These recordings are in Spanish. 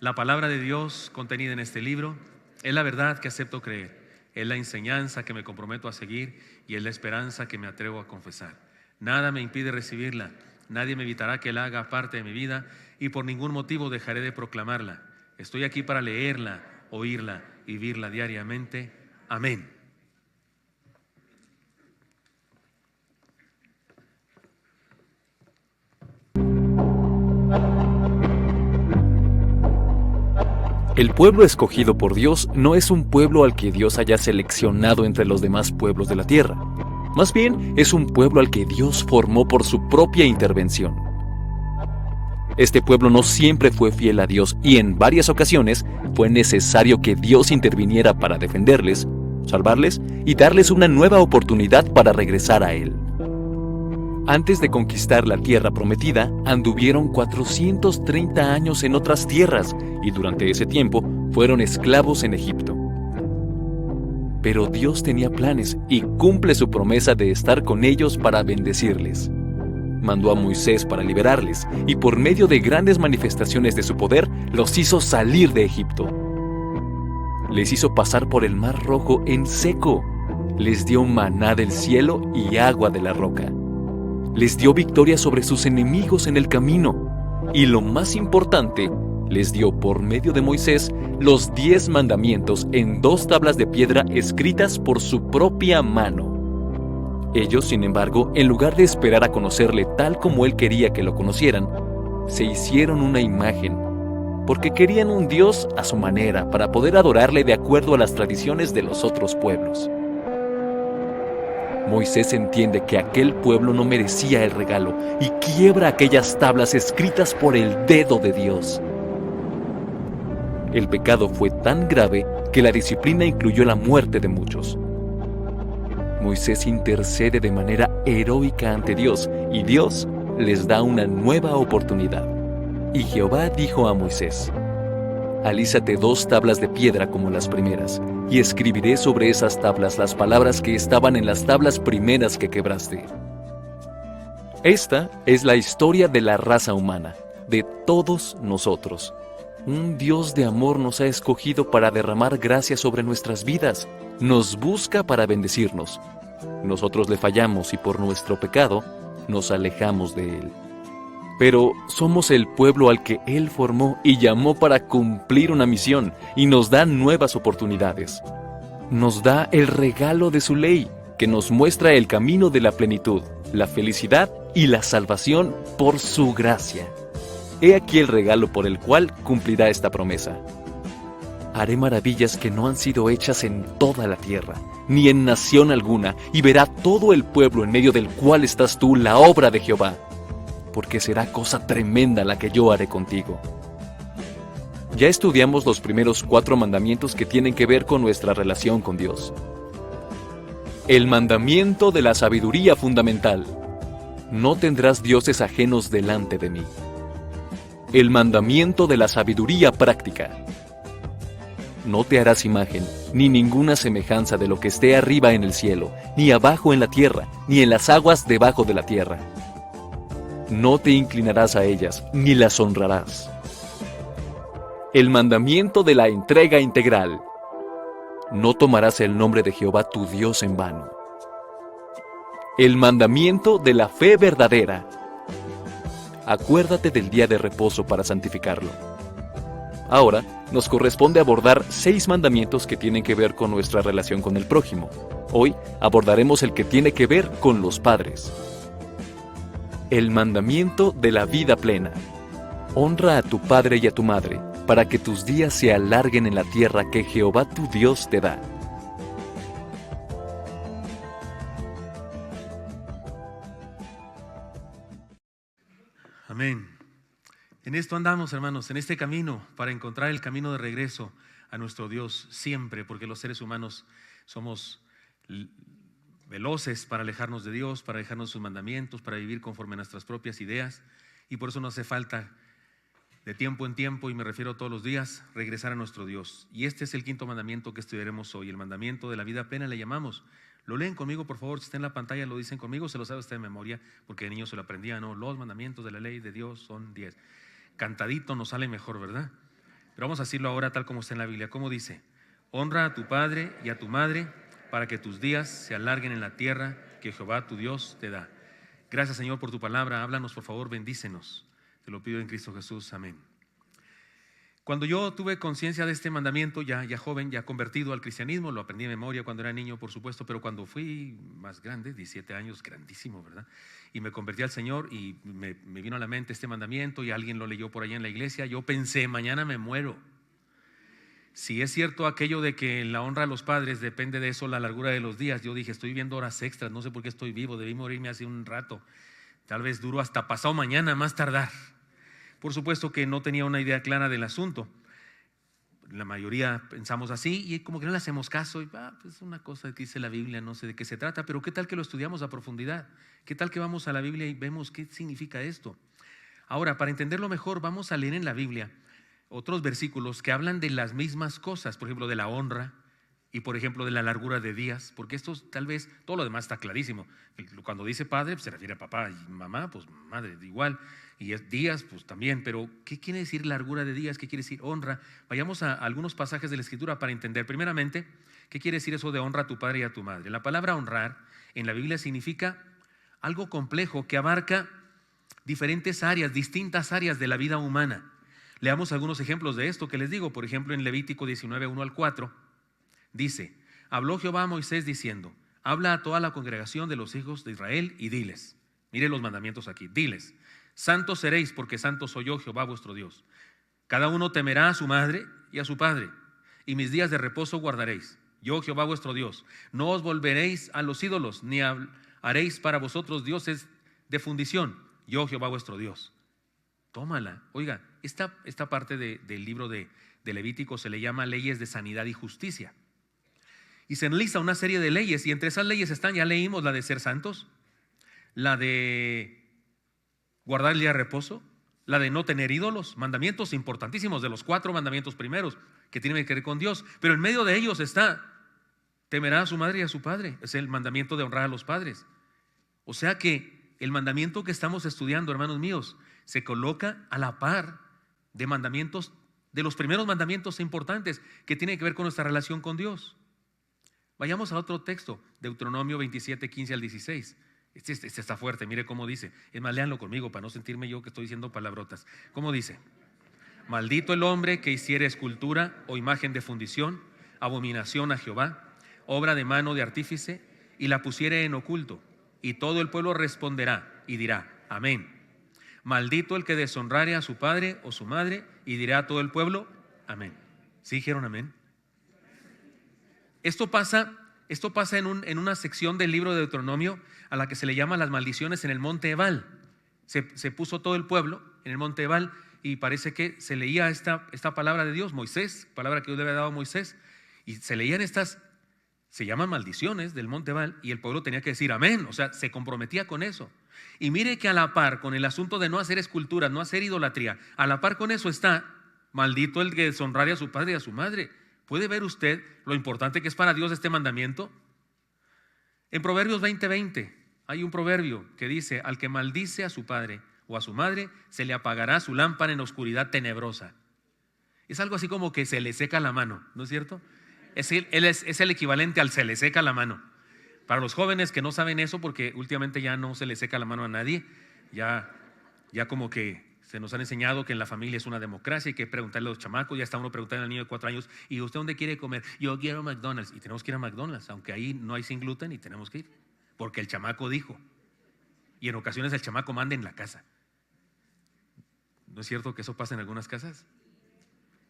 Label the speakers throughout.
Speaker 1: La palabra de Dios contenida en este libro es la verdad que acepto creer, es la enseñanza que me comprometo a seguir y es la esperanza que me atrevo a confesar. Nada me impide recibirla, nadie me evitará que la haga parte de mi vida y por ningún motivo dejaré de proclamarla. Estoy aquí para leerla, oírla y vivirla diariamente. Amén.
Speaker 2: El pueblo escogido por Dios no es un pueblo al que Dios haya seleccionado entre los demás pueblos de la tierra. Más bien, es un pueblo al que Dios formó por su propia intervención. Este pueblo no siempre fue fiel a Dios y en varias ocasiones fue necesario que Dios interviniera para defenderles, salvarles y darles una nueva oportunidad para regresar a Él. Antes de conquistar la tierra prometida, anduvieron 430 años en otras tierras y durante ese tiempo fueron esclavos en Egipto. Pero Dios tenía planes y cumple su promesa de estar con ellos para bendecirles. Mandó a Moisés para liberarles y por medio de grandes manifestaciones de su poder los hizo salir de Egipto. Les hizo pasar por el Mar Rojo en seco. Les dio maná del cielo y agua de la roca. Les dio victoria sobre sus enemigos en el camino. Y lo más importante, les dio por medio de Moisés los 10 mandamientos en 2 tablas de piedra escritas por su propia mano. Ellos, sin embargo, en lugar de esperar a conocerle tal como él quería que lo conocieran, se hicieron una imagen, porque querían un Dios a su manera para poder adorarle de acuerdo a las tradiciones de los otros pueblos. Moisés entiende que aquel pueblo no merecía el regalo y quiebra aquellas tablas escritas por el dedo de Dios. El pecado fue tan grave que la disciplina incluyó la muerte de muchos. Moisés intercede de manera heroica ante Dios y Dios les da una nueva oportunidad. Y Jehová dijo a Moisés: alízate 2 tablas de piedra como las primeras, y escribiré sobre esas tablas las palabras que estaban en las tablas primeras que quebraste. Esta es la historia de la raza humana, de todos nosotros. Un Dios de amor nos ha escogido para derramar gracia sobre nuestras vidas. Nos busca para bendecirnos. Nosotros le fallamos y por nuestro pecado nos alejamos de Él. Pero somos el pueblo al que Él formó y llamó para cumplir una misión y nos da nuevas oportunidades. Nos da el regalo de su ley, que nos muestra el camino de la plenitud, la felicidad y la salvación por su gracia. He aquí el regalo por el cual cumplirá esta promesa. Haré maravillas que no han sido hechas en toda la tierra, ni en nación alguna, y verá todo el pueblo en medio del cual estás tú la obra de Jehová. Porque será cosa tremenda la que yo haré contigo. Ya estudiamos los primeros 4 mandamientos que tienen que ver con nuestra relación con Dios. El mandamiento de la sabiduría fundamental: no tendrás dioses ajenos delante de mí. El mandamiento de la sabiduría práctica: no te harás imagen, ni ninguna semejanza de lo que esté arriba en el cielo, ni abajo en la tierra, ni en las aguas debajo de la tierra. No te inclinarás a ellas, ni las honrarás. El mandamiento de la entrega integral: no tomarás el nombre de Jehová tu Dios en vano. El mandamiento de la fe verdadera: acuérdate del día de reposo para santificarlo. Ahora nos corresponde abordar 6 mandamientos que tienen que ver con nuestra relación con el prójimo. Hoy abordaremos el que tiene que ver con los padres. El mandamiento de la vida plena: honra a tu padre y a tu madre, para que tus días se alarguen en la tierra que Jehová tu Dios te da.
Speaker 1: Amén. En esto andamos, hermanos, en este camino, para encontrar el camino de regreso a nuestro Dios siempre, porque los seres humanos somos veloces para alejarnos de Dios, para alejarnos de sus mandamientos, para vivir conforme a nuestras propias ideas, y por eso nos hace falta de tiempo en tiempo, y me refiero todos los días, regresar a nuestro Dios. Y este es el 5.º mandamiento que estudiaremos hoy, el mandamiento de la vida plena le llamamos. Lo leen conmigo, por favor, si está en la pantalla lo dicen conmigo, se lo sabe usted de memoria, porque de niño se lo aprendía, ¿no? Los mandamientos de la ley de Dios son 10. Cantadito nos sale mejor, ¿verdad? Pero vamos a decirlo ahora tal como está en la Biblia. ¿Cómo dice? Honra a tu padre y a tu madre para que tus días se alarguen en la tierra que Jehová tu Dios te da. Gracias, Señor, por tu palabra. Háblanos, por favor, bendícenos. Te lo pido en Cristo Jesús. Amén. Cuando yo tuve conciencia de este mandamiento, ya joven, ya convertido al cristianismo, lo aprendí de memoria cuando era niño, por supuesto, pero cuando fui más grande, 17 años, grandísimo, ¿verdad? Y me convertí al Señor y me vino a la mente este mandamiento y alguien lo leyó por allá en la iglesia. Yo pensé, mañana me muero. Si es cierto aquello de que la honra a los padres depende de eso, la largura de los días, yo dije, estoy viendo horas extras, no sé por qué estoy vivo, debí morirme hace un rato, tal vez duro hasta pasado mañana, más tardar. Por supuesto que no tenía una idea clara del asunto. La mayoría pensamos así y como que no le hacemos caso y pues una cosa que dice la Biblia, no sé de qué se trata, pero ¿qué tal que lo estudiamos a profundidad? ¿Qué tal que vamos a la Biblia y vemos qué significa esto? Ahora, para entenderlo mejor, vamos a leer en la Biblia otros versículos que hablan de las mismas cosas, por ejemplo, de la honra y, por ejemplo, de la largura de días, porque esto tal vez, todo lo demás está clarísimo. Cuando dice padre, pues se refiere a papá, y mamá, pues madre, igual, y días, pues también, pero ¿qué quiere decir largura de días? ¿Qué quiere decir honra? Vayamos a algunos pasajes de la Escritura para entender. Primeramente, ¿qué quiere decir eso de honra a tu padre y a tu madre? La palabra honrar en la Biblia significa algo complejo que abarca diferentes áreas, distintas áreas de la vida humana. Leamos algunos ejemplos de esto que les digo. Por ejemplo, en Levítico 19, 1 al 4, dice: habló Jehová a Moisés diciendo, habla a toda la congregación de los hijos de Israel y diles, mire los mandamientos aquí, diles, santos seréis porque santo soy yo, Jehová vuestro Dios. Cada uno temerá a su madre y a su padre, y mis días de reposo guardaréis. Yo, Jehová vuestro Dios, no os volveréis a los ídolos, ni haréis para vosotros dioses de fundición. Yo, Jehová vuestro Dios. Tómala. Oiga, esta parte del libro de Levítico se le llama leyes de sanidad y justicia. Y se enlista una serie de leyes, y entre esas leyes están, ya leímos, la de ser santos, la de guardar el día de reposo, la de no tener ídolos, mandamientos importantísimos, de los 4 mandamientos primeros que tienen que ver con Dios. Pero en medio de ellos está, temerá a su madre y a su padre. Es el mandamiento de honrar a los padres. O sea que el mandamiento que estamos estudiando, hermanos míos, se coloca a la par de mandamientos, de los primeros mandamientos importantes que tienen que ver con nuestra relación con Dios. Vayamos a otro texto, Deuteronomio 27, 15 al 16. Este está fuerte, mire cómo dice. Es más, léanlo conmigo para no sentirme yo que estoy diciendo palabrotas. ¿Cómo dice? Maldito el hombre que hiciere escultura o imagen de fundición, abominación a Jehová, obra de mano de artífice, y la pusiere en oculto. Y todo el pueblo responderá y dirá, amén. Maldito el que deshonrare a su padre o su madre, y dirá a todo el pueblo, amén. ¿Sí dijeron amén? Esto pasa en una sección del libro de Deuteronomio a la que se le llama las maldiciones en el monte Ebal. Se puso todo el pueblo en el monte Ebal y parece que se leía esta palabra de Dios, Moisés, palabra que Dios le había dado a Moisés, y se leían estas, se llaman maldiciones del monte Ebal, y el pueblo tenía que decir amén, o sea, se comprometía con eso. Y mire que a la par con el asunto de no hacer esculturas, no hacer idolatría, a la par con eso está, maldito el que deshonrare a su padre y a su madre. ¿Puede ver usted lo importante que es para Dios este mandamiento? En Proverbios 20:20 hay un proverbio que dice, al que maldice a su padre o a su madre, se le apagará su lámpara en oscuridad tenebrosa. Es algo así como que se le seca la mano, ¿no es cierto? Es el equivalente al se le seca la mano. Para los jóvenes que no saben eso, porque últimamente ya no se le seca la mano a nadie, ya como que se nos han enseñado que en la familia es una democracia, hay que preguntarle a los chamacos, ya está uno preguntando al niño de 4 años, ¿y usted dónde quiere comer? Yo quiero McDonald's, y tenemos que ir a McDonald's, aunque ahí no hay sin gluten y tenemos que ir, porque el chamaco dijo, y en ocasiones el chamaco manda en la casa. ¿No es cierto que eso pasa en algunas casas?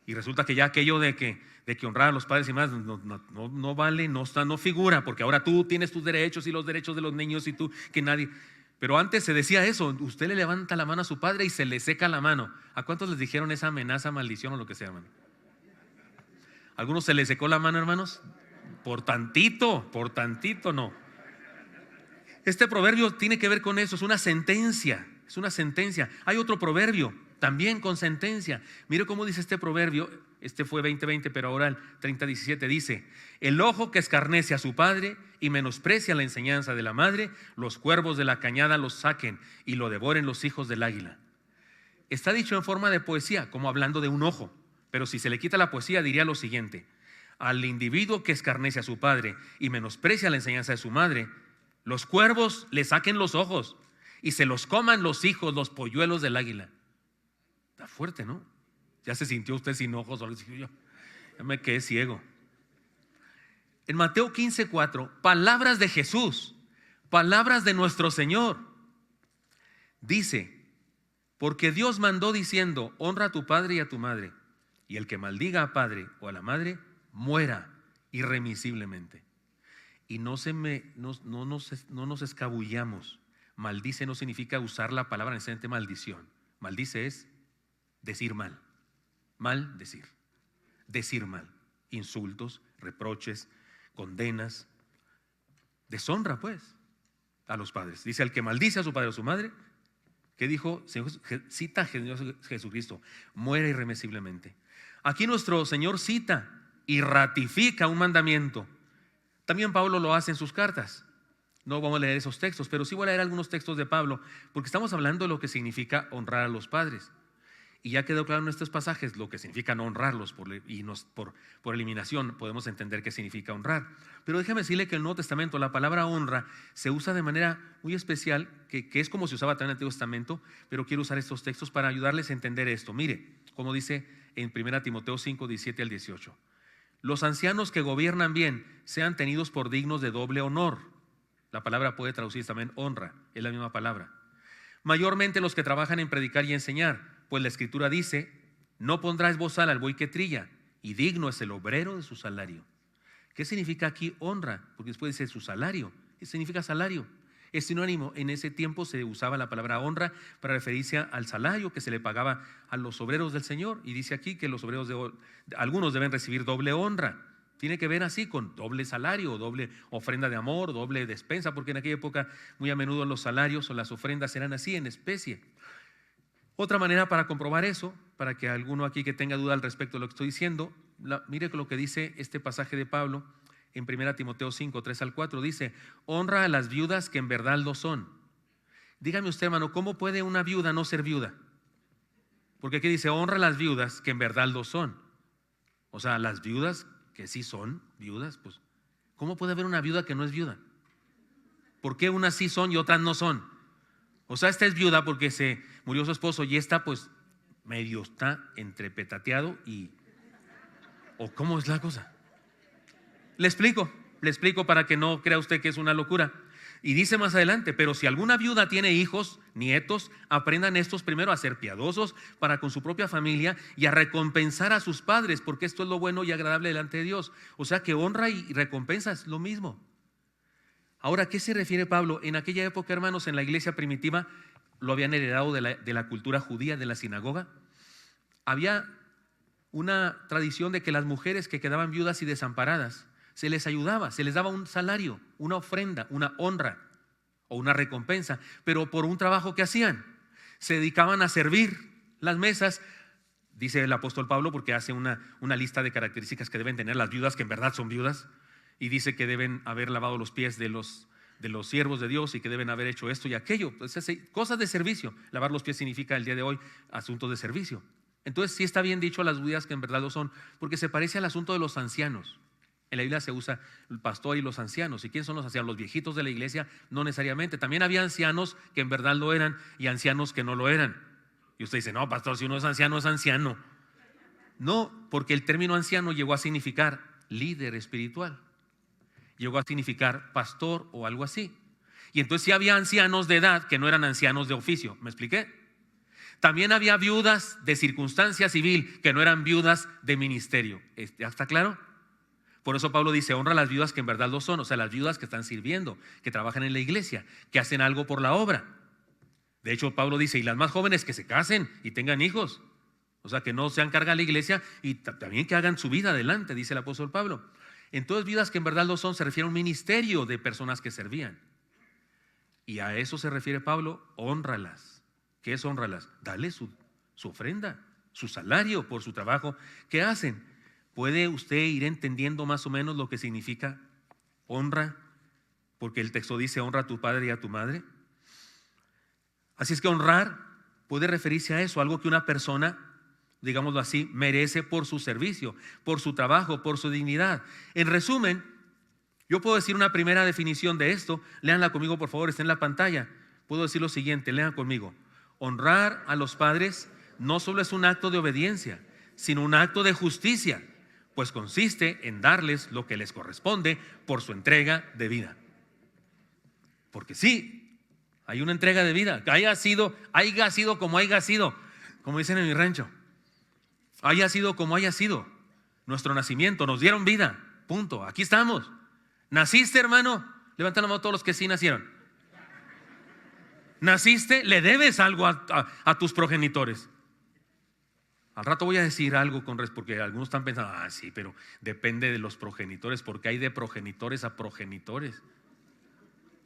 Speaker 1: Y resulta que ya aquello de que honrar a los padres y más no vale, no figura, porque ahora tú tienes tus derechos y los derechos de los niños y tú, que nadie. Pero antes se decía eso, usted le levanta la mano a su padre y se le seca la mano. ¿A cuántos les dijeron esa amenaza, maldición o lo que sea, hermano? ¿A algunos se les secó la mano, hermanos? Por tantito no. Este proverbio tiene que ver con eso, es una sentencia. Hay otro proverbio también con sentencia. Mire cómo dice este proverbio, este fue 20:20, pero ahora el 30:17 dice: el ojo que escarnece a su padre y menosprecia la enseñanza de la madre, los cuervos de la cañada los saquen y lo devoren los hijos del águila. Está dicho en forma de poesía, como hablando de un ojo, Pero si se le quita la poesía, diría lo siguiente: al individuo que escarnece a su padre y menosprecia la enseñanza de su madre, los cuervos le saquen los ojos y se los coman los hijos, los polluelos del águila. Está fuerte, ¿no? Ya se sintió usted sin ojos, o yo ya me quedé ciego. En Mateo 15:4, palabras de Jesús, palabras de nuestro Señor. Dice: porque Dios mandó diciendo, honra a tu padre y a tu madre, y el que maldiga a padre o a la madre, muera irremisiblemente. Y no nos escabullamos. Maldice no significa usar la palabra necesariamente maldición. Maldice es decir mal. Maldecir. Decir mal. Insultos, reproches, condenas. Deshonra pues a los padres. Dice: el que maldice a su padre o a su madre, ¿qué dijo? Cita a Jesucristo: muera irremisiblemente. Aquí nuestro Señor cita y ratifica un mandamiento. También Pablo lo hace en sus cartas. No vamos a leer esos textos, pero sí voy a leer algunos textos de Pablo, porque estamos hablando de lo que significa honrar a los padres. Y ya quedó claro en estos pasajes lo que significa no honrarlos, por eliminación podemos entender qué significa honrar. Pero déjame decirle que en el Nuevo Testamento la palabra honra se usa de manera muy especial, que es como se usaba también en el Antiguo Testamento, pero quiero usar estos textos para ayudarles a entender esto. Mire, como dice en 1 Timoteo 5, 17 al 18. Los ancianos que gobiernan bien sean tenidos por dignos de doble honor. La palabra puede traducirse también honra, es la misma palabra. Mayormente los que trabajan en predicar y enseñar, pues la Escritura dice: no pondrás bozal al buey que trilla, y digno es el obrero de su salario. ¿Qué significa aquí honra? Porque después dice su salario. ¿Qué significa salario? Es sinónimo. En ese tiempo se usaba la palabra honra para referirse al salario que se le pagaba a los obreros del Señor. Y dice aquí que los obreros algunos deben recibir doble honra. Tiene que ver así con doble salario, doble ofrenda de amor, doble despensa, porque en aquella época muy a menudo los salarios o las ofrendas eran así, en especie. Otra manera para comprobar eso, para que alguno aquí que tenga duda al respecto de lo que estoy diciendo, mire lo que dice este pasaje de Pablo en 1 Timoteo 5, 3 al 4. Dice: honra a las viudas que en verdad lo son. Dígame usted, hermano, ¿cómo puede una viuda no ser viuda? Porque aquí dice: honra a las viudas que en verdad lo son. O sea, las viudas que sí son viudas, pues ¿cómo puede haber una viuda que no es viuda? ¿Por qué unas sí son y otras no son? O sea, esta es viuda porque se murió su esposo, y esta pues medio está entre petateado y... ¿o cómo es la cosa? Le explico para que no crea usted que es una locura. Y dice más adelante: pero si alguna viuda tiene hijos, nietos, aprendan estos primero a ser piadosos para con su propia familia y a recompensar a sus padres, porque esto es lo bueno y agradable delante de Dios. O sea que honra y recompensa es lo mismo. Ahora, ¿a qué se refiere Pablo? En aquella época, hermanos, en la iglesia primitiva, lo habían heredado de la cultura judía, de la sinagoga. Había una tradición de que las mujeres que quedaban viudas y desamparadas, se les ayudaba, se les daba un salario, una ofrenda, una honra o una recompensa, pero por un trabajo que hacían. Se dedicaban a servir las mesas, dice el apóstol Pablo, porque hace una lista de características que deben tener las viudas, que en verdad son viudas, y dice que deben haber lavado los pies de los siervos de Dios y que deben haber hecho esto y aquello. Entonces, cosas de servicio. Lavar los pies significa el día de hoy asuntos de servicio. Entonces sí está bien dicho a las viudas que en verdad lo son, porque se parece al asunto de los ancianos. En la Biblia se usa el pastor y los ancianos. ¿Y quiénes son los ancianos? Los viejitos de la iglesia, no necesariamente. También había ancianos que en verdad lo eran y ancianos que no lo eran. Y usted dice: no, pastor, si uno es anciano, es anciano. No, porque el término anciano llegó a significar líder espiritual. Llegó a significar pastor o algo así. Y entonces sí había ancianos de edad que no eran ancianos de oficio. ¿Me expliqué? También había viudas de circunstancia civil que no eran viudas de ministerio. ¿Ya está claro? Por eso Pablo dice: honra a las viudas que en verdad lo son. O sea, las viudas que están sirviendo, que trabajan en la iglesia, que hacen algo por la obra. De hecho, Pablo dice: y las más jóvenes que se casen y tengan hijos. O sea, que no sean carga a la iglesia y también que hagan su vida adelante, dice el apóstol Pablo. Entonces, viudas que en verdad lo son se refiere a un ministerio de personas que servían. Y a eso se refiere Pablo: hónralas. ¿Qué es honralas? Dale su ofrenda, su salario por su trabajo que hacen. ¿Puede usted ir entendiendo más o menos lo que significa honra? Porque el texto dice: honra a tu padre y a tu madre. Así es que honrar puede referirse a eso, algo que una persona digámoslo así, merece por su servicio, por su trabajo, por su dignidad. En resumen, yo puedo decir una primera definición de esto. Léanla conmigo, por favor, está en la pantalla. Puedo decir lo siguiente, lean conmigo. Honrar a los padres no solo es un acto de obediencia, sino un acto de justicia, pues consiste en darles lo que les corresponde por su entrega de vida. Porque sí, hay una entrega de vida, haya sido como haya sido, como dicen en mi rancho, haya sido como haya sido nuestro nacimiento, nos dieron vida, punto, aquí estamos. ¿Naciste, hermano? Levanten la mano todos los que sí nacieron. ¿Naciste? Le debes algo a tus progenitores. Al rato voy a decir algo porque algunos están pensando, sí, pero depende de los progenitores, porque hay de progenitores a progenitores.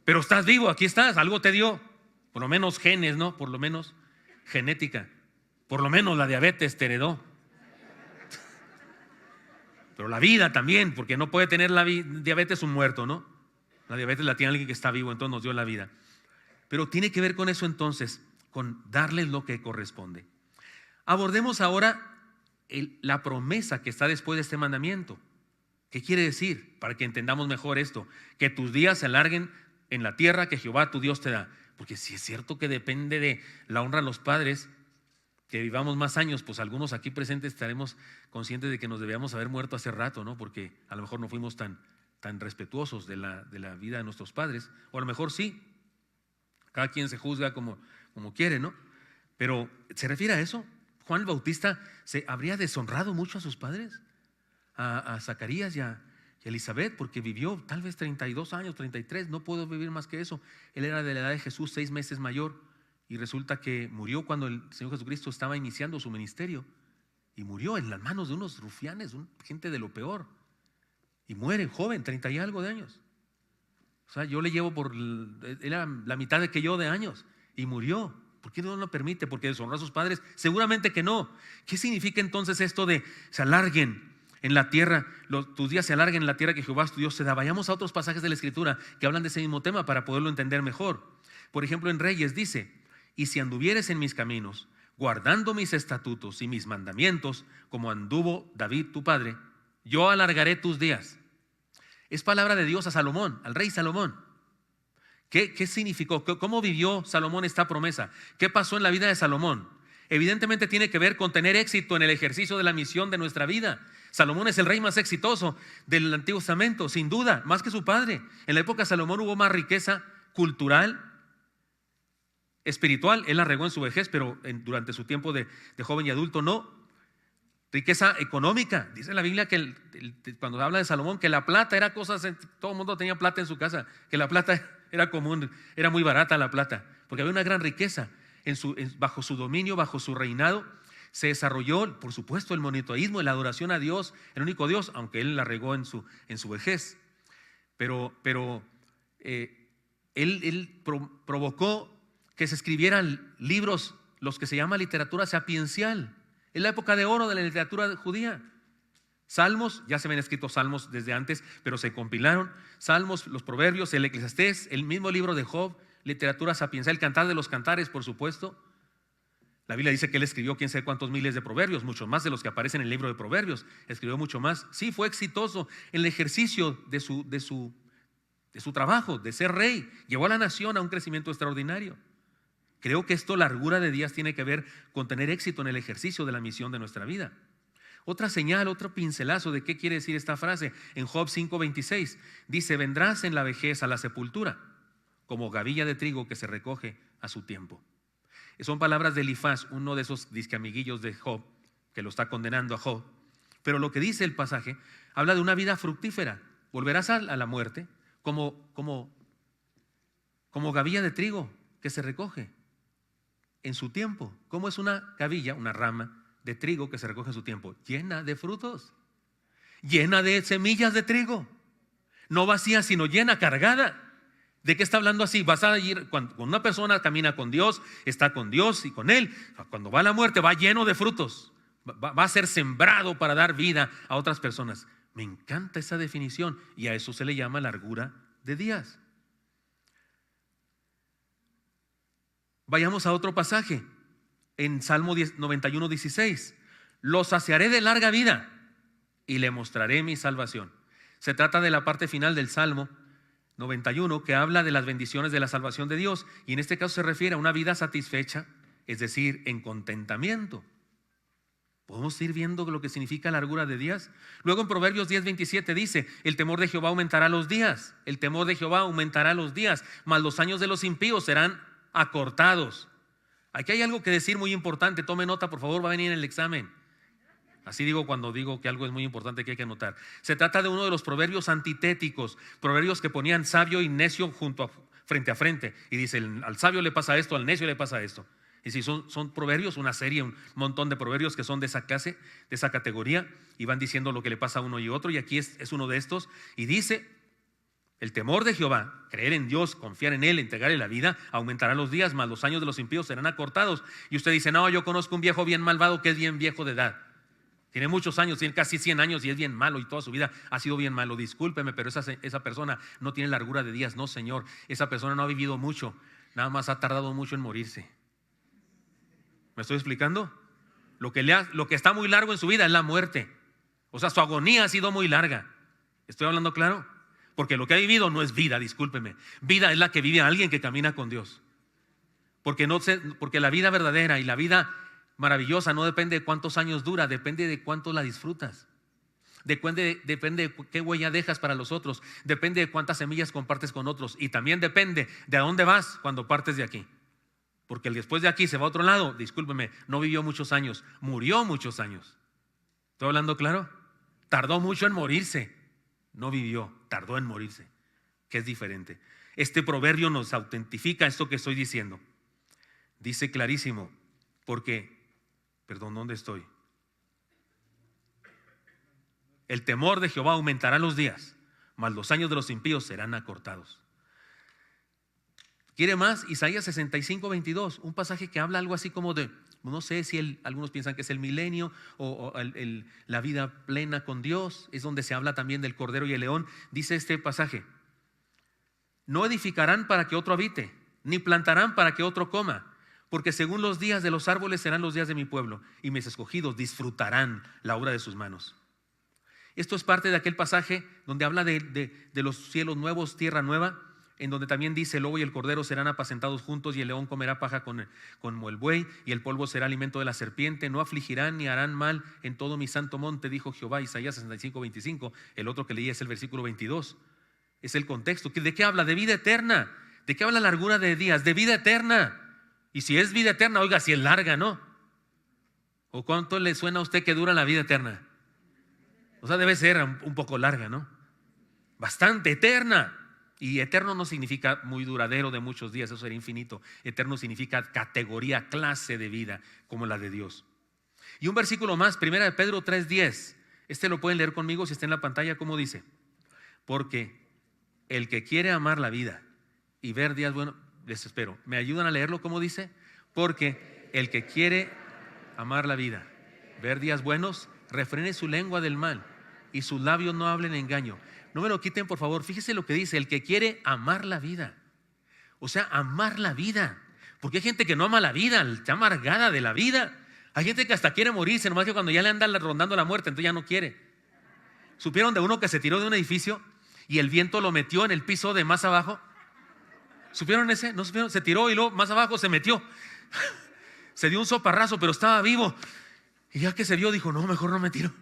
Speaker 1: Pero estás vivo, aquí estás, algo te dio, por lo menos genes, ¿no? Por lo menos genética, por lo menos la diabetes te heredó. Pero la vida también, porque no puede tener la diabetes un muerto, ¿no? La diabetes la tiene alguien que está vivo, entonces nos dio la vida. Pero tiene que ver con eso entonces, con darles lo que corresponde. Abordemos ahora la promesa que está después de este mandamiento. ¿Qué quiere decir? Para que entendamos mejor esto, que tus días se alarguen en la tierra que Jehová tu Dios te da. Porque si es cierto que depende de la honra a los padres, que vivamos más años, pues algunos aquí presentes estaremos conscientes de que nos debíamos haber muerto hace rato, ¿no? Porque a lo mejor no fuimos tan respetuosos de la vida de nuestros padres, o a lo mejor sí. Cada quien se juzga como quiere, ¿no? Pero ¿se refiere a eso? Juan el Bautista se habría deshonrado mucho a sus padres, a Zacarías y a Elizabeth, porque vivió tal vez 32 años, 33, no pudo vivir más que eso. Él era de la edad de Jesús, 6 meses mayor, y resulta que murió cuando el Señor Jesucristo estaba iniciando su ministerio, y murió en las manos de unos rufianes, gente de lo peor, y muere joven, 30 y algo de años. O sea, yo le llevo era la mitad de que yo de años, y murió. ¿Por qué Dios no lo permite? ¿Porque deshonró a sus padres? Seguramente que no. ¿Qué significa entonces esto de se alarguen en la tierra, tus días se alarguen en la tierra que Jehová tu Dios te da? Vayamos a otros pasajes de la Escritura que hablan de ese mismo tema para poderlo entender mejor. Por ejemplo, en Reyes dice: y si anduvieres en mis caminos, guardando mis estatutos y mis mandamientos, como anduvo David tu padre, yo alargaré tus días. Es palabra de Dios a Salomón, al rey Salomón. ¿Qué significó? ¿Cómo vivió Salomón esta promesa? ¿Qué pasó en la vida de Salomón? Evidentemente tiene que ver con tener éxito en el ejercicio de la misión de nuestra vida. Salomón es el rey más exitoso del Antiguo Testamento, sin duda, más que su padre. En la época de Salomón hubo más riqueza cultural, espiritual. Él la regó en su vejez, pero durante su tiempo de joven y adulto no. Riqueza económica. Dice la Biblia que cuando habla de Salomón, que la plata era todo el mundo tenía plata en su casa, que la plata era común, era muy barata la plata, porque había una gran riqueza. Bajo su dominio, bajo su reinado, se desarrolló, por supuesto, el monoteísmo, la adoración a Dios, el único Dios, aunque él la regó en su vejez. Pero él provocó que se escribieran libros, los que se llama literatura sapiencial. Es la época de oro de la literatura judía. Salmos, ya se habían escrito salmos desde antes, pero se compilaron. Salmos, los proverbios, el Eclesiastés, el mismo libro de Job, literatura sapiencial, el Cantar de los Cantares, por supuesto. La Biblia dice que él escribió quién sabe cuántos miles de proverbios, muchos más de los que aparecen en el libro de Proverbios. Escribió mucho más. Sí, fue exitoso en el ejercicio de su trabajo, de ser rey. Llevó a la nación a un crecimiento extraordinario. Creo que esto, largura de días, tiene que ver con tener éxito en el ejercicio de la misión de nuestra vida. Otra señal, otro pincelazo de qué quiere decir esta frase. En Job 5:26 dice: vendrás en la vejez a la sepultura como gavilla de trigo que se recoge a su tiempo. Son palabras de Elifaz, uno de esos disqueamiguillos de Job, que lo está condenando a Job. Pero lo que dice el pasaje habla de una vida fructífera. Volverás a la muerte como gavilla de trigo que se recoge en su tiempo. ¿Cómo es una gavilla? Una rama de trigo que se recoge en su tiempo, llena de frutos, llena de semillas de trigo, no vacía, sino llena, cargada. ¿De qué está hablando así? Vas a ir, cuando una persona camina con Dios, está con Dios y con Él, cuando va a la muerte va lleno de frutos, va a ser sembrado para dar vida a otras personas. Me encanta esa definición, y a eso se le llama largura de días. Vayamos a otro pasaje, en Salmo 91:16. Lo saciaré de larga vida y le mostraré mi salvación. Se trata de la parte final del Salmo 91, que habla de las bendiciones de la salvación de Dios, y en este caso se refiere a una vida satisfecha, es decir, en contentamiento. ¿Podemos ir viendo lo que significa largura de días? Luego en Proverbios 10:27 dice: el temor de Jehová aumentará los días. El temor de Jehová aumentará los días, mas los años de los impíos serán acortados. Aquí hay algo que decir muy importante. Tome nota, por favor, va a venir en el examen. Así digo cuando digo que algo es muy importante que hay que anotar. Se trata de uno de los proverbios antitéticos, proverbios que ponían sabio y necio frente a frente. Y dice, al sabio le pasa esto, al necio le pasa esto. Y si son proverbios, una serie, un montón de proverbios que son de esa clase, de esa categoría, y van diciendo lo que le pasa a uno y otro, y aquí es uno de estos, y dice: el temor de Jehová, creer en Dios, confiar en Él, entregarle la vida, aumentará los días, mas los años de los impíos serán acortados. Y usted dice: no, yo conozco un viejo bien malvado que es bien viejo de edad. Tiene muchos años, tiene casi 100 años y es bien malo y toda su vida ha sido bien malo. Discúlpeme, pero esa persona no tiene largura de días. No, Señor, esa persona no ha vivido mucho, nada más ha tardado mucho en morirse. ¿Me estoy explicando? Lo que está muy largo en su vida es la muerte. O sea, su agonía ha sido muy larga. ¿Estoy hablando claro? Porque lo que ha vivido no es vida, discúlpeme. Vida es la que vive alguien que camina con Dios. Porque la vida verdadera y la vida maravillosa no depende de cuántos años dura, depende de cuánto la disfrutas. Depende de qué huella dejas para los otros. Depende de cuántas semillas compartes con otros. Y también depende de a dónde vas cuando partes de aquí. Porque el después de aquí se va a otro lado. Discúlpeme, no vivió muchos años, murió muchos años. ¿Estoy hablando claro? Tardó mucho en morirse. No vivió, tardó en morirse, que es diferente. Este proverbio nos autentifica esto que estoy diciendo. Dice clarísimo, ¿dónde estoy? El temor de Jehová aumentará los días, mas los años de los impíos serán acortados. ¿Quiere más? Isaías 65:22, un pasaje que habla algo así como de, no sé si algunos piensan que es el milenio o la vida plena con Dios. Es donde se habla también del cordero y el león. Dice este pasaje: no edificarán para que otro habite, ni plantarán para que otro coma, porque según los días de los árboles serán los días de mi pueblo, y mis escogidos disfrutarán la obra de sus manos. Esto es parte de aquel pasaje donde habla de los cielos nuevos, tierra nueva, en donde también dice: el lobo y el cordero serán apacentados juntos, y el león comerá paja como el buey, y el polvo será alimento de la serpiente. No afligirán ni harán mal en todo mi santo monte, dijo Jehová. Isaías 65:25. El otro que leí es el versículo 22. Es el contexto. ¿De qué habla? De vida eterna. ¿De qué habla largura de días? De vida eterna. Y si es vida eterna, oiga, si es larga, ¿no? ¿O cuánto le suena a usted que dura la vida eterna? O sea, debe ser un poco larga, ¿no? Bastante eterna. Y eterno no significa muy duradero de muchos días, eso sería infinito. Eterno significa categoría, clase de vida, como la de Dios. Y un versículo más, 1 de Pedro 3:10. Este lo pueden leer conmigo si está en la pantalla. ¿Cómo dice? Porque el que quiere amar la vida y ver días buenos, les espero, ¿me ayudan a leerlo? ¿Cómo dice? Porque el que quiere amar la vida, ver días buenos, refrene su lengua del mal y sus labios no hablen engaño. No me lo quiten, por favor. Fíjese lo que dice: el que quiere amar la vida. O sea, amar la vida. Porque hay gente que no ama la vida, está amargada de la vida. Hay gente que hasta quiere morirse, nomás que cuando ya le anda rondando la muerte, entonces ya no quiere. ¿Supieron de uno que se tiró de un edificio y el viento lo metió en el piso de más abajo? ¿Supieron ese? ¿No supieron? Se tiró y luego más abajo se metió. Se dio un soparrazo, pero estaba vivo. Y ya que se vio, dijo: no, mejor no me tiro.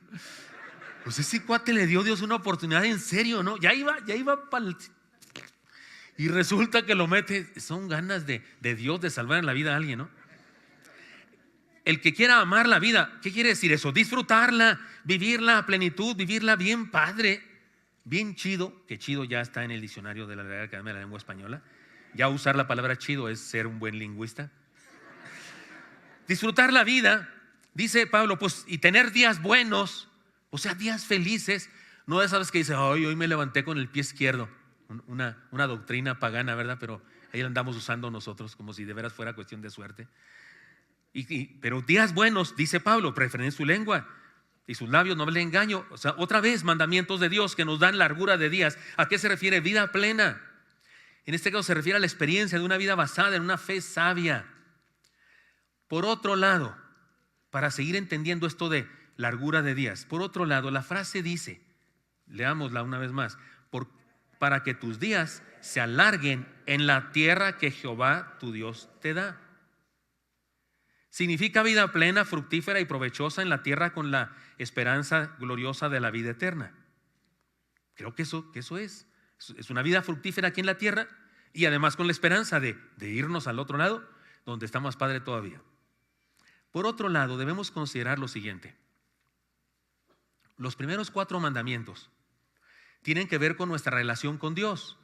Speaker 1: Pues ese cuate le dio Dios una oportunidad en serio, ¿no? Ya iba para el... Y resulta que lo mete. Son ganas de Dios de salvar en la vida a alguien, ¿no? El que quiera amar la vida, ¿qué quiere decir eso? Disfrutarla, vivirla a plenitud, vivirla bien padre, bien chido, que chido ya está en el diccionario de la Real Academia de la Lengua Española. Ya usar la palabra chido es ser un buen lingüista. Disfrutar la vida, dice Pablo, pues, y tener días buenos. O sea, días felices. No de sabes que dice: ay, hoy me levanté con el pie izquierdo. Una doctrina pagana, ¿verdad? Pero ahí la andamos usando nosotros como si de veras fuera cuestión de suerte. Pero días buenos, dice Pablo, refrenen su lengua y sus labios no hablen engaño. O sea, otra vez, mandamientos de Dios que nos dan largura de días. ¿A qué se refiere? Vida plena. En este caso se refiere a la experiencia de una vida basada en una fe sabia. Por otro lado, para seguir entendiendo esto de largura de días. Por otro lado, la frase dice, leámosla una vez más, para que tus días se alarguen en la tierra que Jehová tu Dios te da. Significa vida plena, fructífera y provechosa en la tierra con la esperanza gloriosa de la vida eterna. Creo que eso es una vida fructífera aquí en la tierra y además con la esperanza de irnos al otro lado donde está más padre todavía. Por otro lado, debemos considerar lo siguiente. Los primeros 4 mandamientos tienen que ver con nuestra relación con Dios.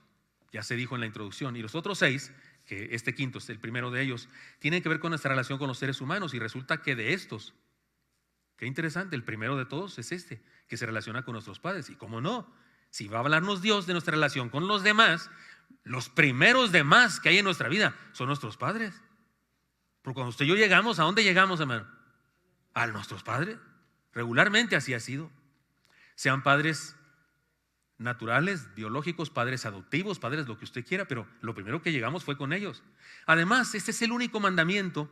Speaker 1: Ya se dijo en la introducción. Y los otros 6, que este quinto es el primero de ellos, tienen que ver con nuestra relación con los seres humanos. Y resulta que de estos, qué interesante, el primero de todos es este, que se relaciona con nuestros padres. Y cómo no, si va a hablarnos Dios de nuestra relación con los demás, los primeros demás que hay en nuestra vida son nuestros padres. Porque cuando usted y yo llegamos, ¿a dónde llegamos, hermano? A nuestros padres. Regularmente así ha sido. Sean padres naturales, biológicos, padres adoptivos, padres lo que usted quiera, pero lo primero que llegamos fue con ellos. Además, este es el único mandamiento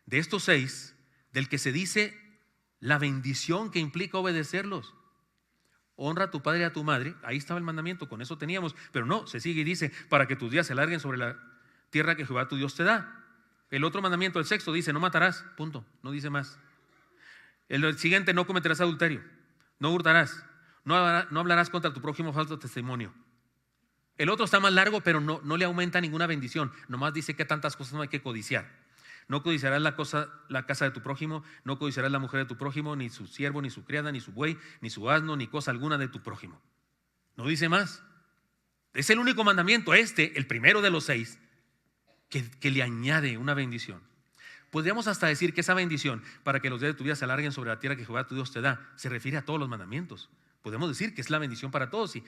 Speaker 1: de estos 6 del que se dice la bendición que implica obedecerlos. Honra a tu padre y a tu madre. Ahí estaba el mandamiento, con eso teníamos, pero no, se sigue y dice, para que tus días se alarguen sobre la tierra que Jehová tu Dios te da. El otro mandamiento, el 6º, dice, no matarás, punto, no dice más. El siguiente, no cometerás adulterio, no hurtarás, no hablarás contra tu prójimo falso testimonio. El otro está más largo, pero no le aumenta ninguna bendición, nomás dice que tantas cosas no hay que codiciar. No codiciarás la casa de tu prójimo, no codiciarás la mujer de tu prójimo, ni su siervo, ni su criada, ni su buey, ni su asno, ni cosa alguna de tu prójimo. No dice más. Es el único mandamiento, el primero de los 6, que le añade una bendición. Podríamos hasta decir que esa bendición, para que los días de tu vida se alarguen sobre la tierra que Jehová tu Dios te da, se refiere a todos los mandamientos. Podemos decir que es la bendición para todos y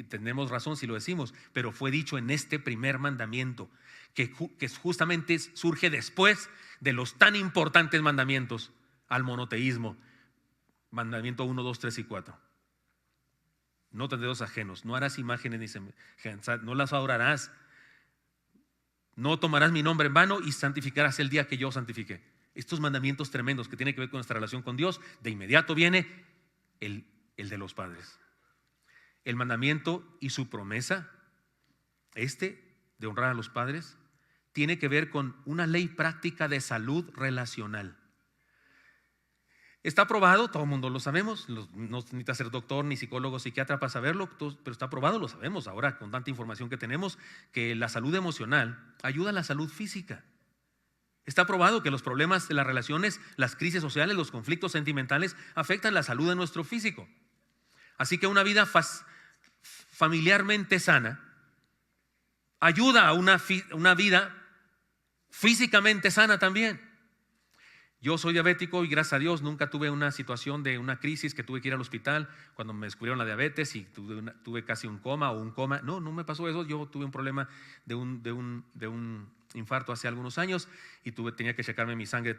Speaker 1: tenemos razón si lo decimos, pero fue dicho en este primer mandamiento, que justamente surge después de los tan importantes mandamientos al monoteísmo. Mandamiento 1, 2, 3 y 4. No tendrás ajenos, no harás imágenes ni semejanzas, no las adorarás. No tomarás mi nombre en vano y santificarás el día que yo santifique. Estos mandamientos tremendos que tienen que ver con nuestra relación con Dios, de inmediato viene el de los padres. El mandamiento y su promesa, de honrar a los padres, tiene que ver con una ley práctica de salud relacional. Está probado, todo el mundo lo sabemos, no necesita ser doctor, ni psicólogo, psiquiatra para saberlo, pero está probado, lo sabemos ahora con tanta información que tenemos, que la salud emocional ayuda a la salud física. Está probado que los problemas de las relaciones, las crisis sociales, los conflictos sentimentales afectan la salud de nuestro físico. Así que una vida familiarmente sana ayuda a una vida físicamente sana también. Yo soy diabético y gracias a Dios nunca tuve una situación de una crisis que tuve que ir al hospital cuando me descubrieron la diabetes y tuve casi un coma o un coma. No me pasó eso. Yo tuve un problema de un infarto hace algunos años y tenía que checarme mi sangre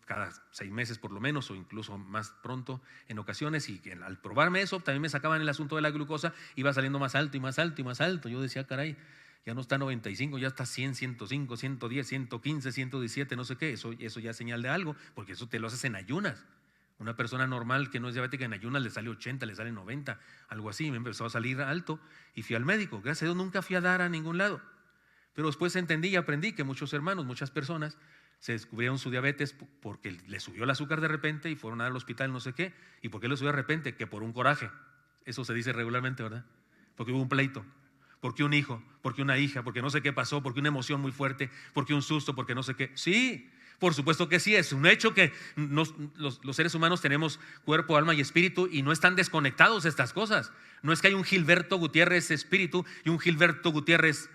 Speaker 1: cada 6 meses por lo menos o incluso más pronto en ocasiones, y al probarme eso también me sacaban el asunto de la glucosa, iba saliendo más alto y más alto y más alto. Yo decía, caray, ya no está 95, ya está 100, 105, 110, 115, 117, no sé qué. Eso ya es señal de algo, porque eso te lo haces en ayunas. Una persona normal que no es diabética en ayunas le sale 80, le sale 90, algo así. Me empezó a salir alto y fui al médico. Gracias a Dios nunca fui a dar a ningún lado. Pero después entendí y aprendí que muchos hermanos, muchas personas se descubrieron su diabetes porque le subió el azúcar de repente y fueron a dar al hospital, no sé qué. ¿Y por qué le subió de repente? Que por un coraje. Eso se dice regularmente, ¿verdad? Porque hubo un pleito. Porque un hijo, porque una hija, porque no sé qué pasó, porque una emoción muy fuerte, porque un susto, porque no sé qué. Sí, por supuesto que sí, es un hecho que los seres humanos tenemos cuerpo, alma y espíritu y no están desconectados estas cosas. No es que hay un Gilberto Gutiérrez espíritu y un Gilberto Gutiérrez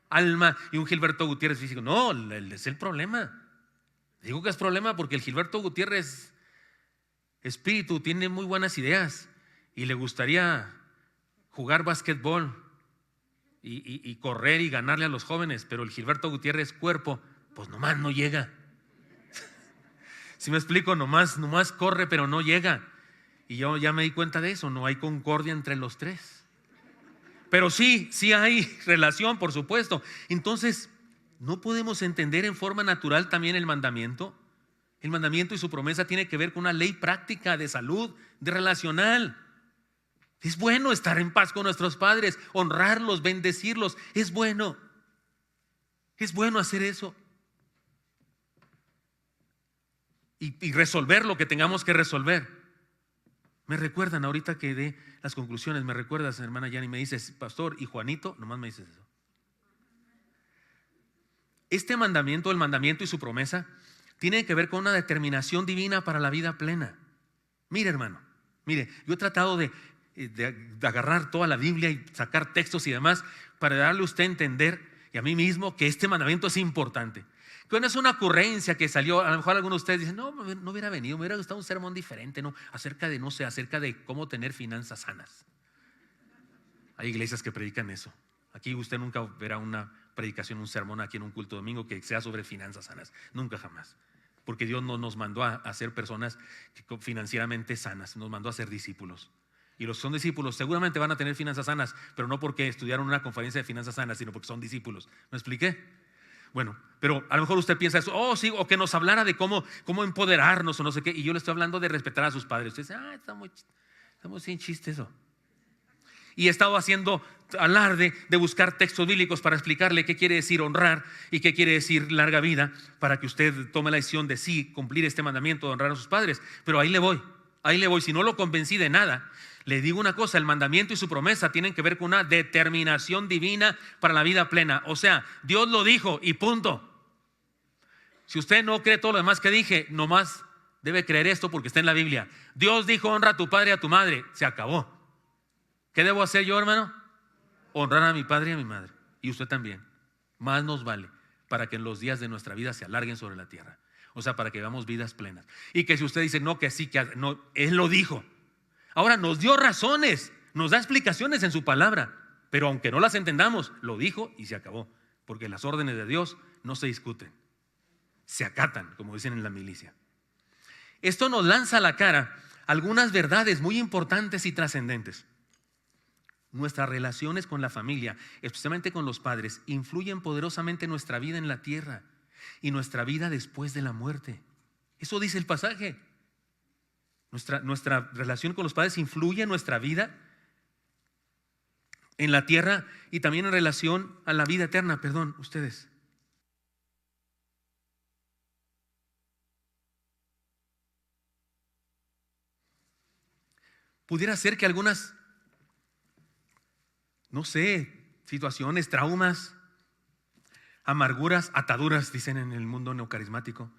Speaker 1: alma y un Gilberto Gutiérrez físico. No, es el problema. Digo que es problema porque el Gilberto Gutiérrez espíritu tiene muy buenas ideas y le gustaría jugar básquetbol y correr y ganarle a los jóvenes, pero el Gilberto Gutiérrez cuerpo, pues nomás no llega. Si me explico, nomás corre, pero no llega. Y yo ya me di cuenta de eso, no hay concordia entre los tres. Pero sí hay relación, por supuesto. Entonces, ¿no podemos entender en forma natural también el mandamiento? El mandamiento y su promesa tiene que ver con una ley práctica de salud, de relacional. Es bueno estar en paz con nuestros padres, honrarlos, bendecirlos. Es bueno hacer eso. Y resolver lo que tengamos que resolver. Me recuerdan ahorita que de las conclusiones, me recuerdas, hermana Yani, me dices, pastor, y Juanito, nomás me dices eso. Este mandamiento, el mandamiento y su promesa, tiene que ver con una determinación divina para la vida plena. Mire, hermano, mire, yo he tratado de agarrar toda la Biblia y sacar textos y demás para darle a usted a entender y a mí mismo que este mandamiento es importante. Que no es una ocurrencia que salió, a lo mejor algunos de ustedes dicen, no hubiera venido, me hubiera gustado un sermón diferente, ¿no? Acerca de cómo tener finanzas sanas. Hay iglesias que predican eso. Aquí usted nunca verá una predicación, un sermón aquí en un culto domingo que sea sobre finanzas sanas. Nunca, jamás. Porque Dios no nos mandó a ser personas financieramente sanas, nos mandó a ser discípulos. Y los que son discípulos seguramente van a tener finanzas sanas, pero no porque estudiaron una conferencia de finanzas sanas, sino porque son discípulos. ¿Me expliqué? Bueno, pero a lo mejor usted piensa eso, sí, o que nos hablara de cómo empoderarnos o no sé qué, y yo le estoy hablando de respetar a sus padres. Usted dice, está muy sin chiste eso. Y he estado haciendo alarde de buscar textos bíblicos para explicarle qué quiere decir honrar y qué quiere decir larga vida, para que usted tome la decisión de sí cumplir este mandamiento de honrar a sus padres. Pero ahí le voy. Si no lo convencí de nada, le digo una cosa: el mandamiento y su promesa tienen que ver con una determinación divina para la vida plena. O sea, Dios lo dijo y punto. Si usted no cree todo lo demás que dije, nomás debe creer esto porque está en la Biblia. Dios dijo, honra a tu padre y a tu madre. Se acabó. ¿Qué debo hacer yo, hermano? Honrar a mi padre y a mi madre. Y usted también. Más nos vale para que en los días de nuestra vida se alarguen sobre la tierra. O sea, para que vivamos vidas plenas. Y que si usted dice, no, que sí, que no, Él lo dijo. Ahora nos dio razones, nos da explicaciones en su palabra. Pero aunque no las entendamos, lo dijo y se acabó. Porque las órdenes de Dios no se discuten. Se acatan, como dicen en la milicia. Esto nos lanza a la cara algunas verdades muy importantes y trascendentes. Nuestras relaciones con la familia, especialmente con los padres, influyen poderosamente en nuestra vida en la tierra y nuestra vida después de la muerte. Eso dice el pasaje. Nuestra relación con los padres influye en nuestra vida en la tierra y también en relación a la vida eterna. Perdón, ustedes. Pudiera ser que algunas, no sé, situaciones, traumas, amarguras, ataduras, dicen en el mundo neocarismático,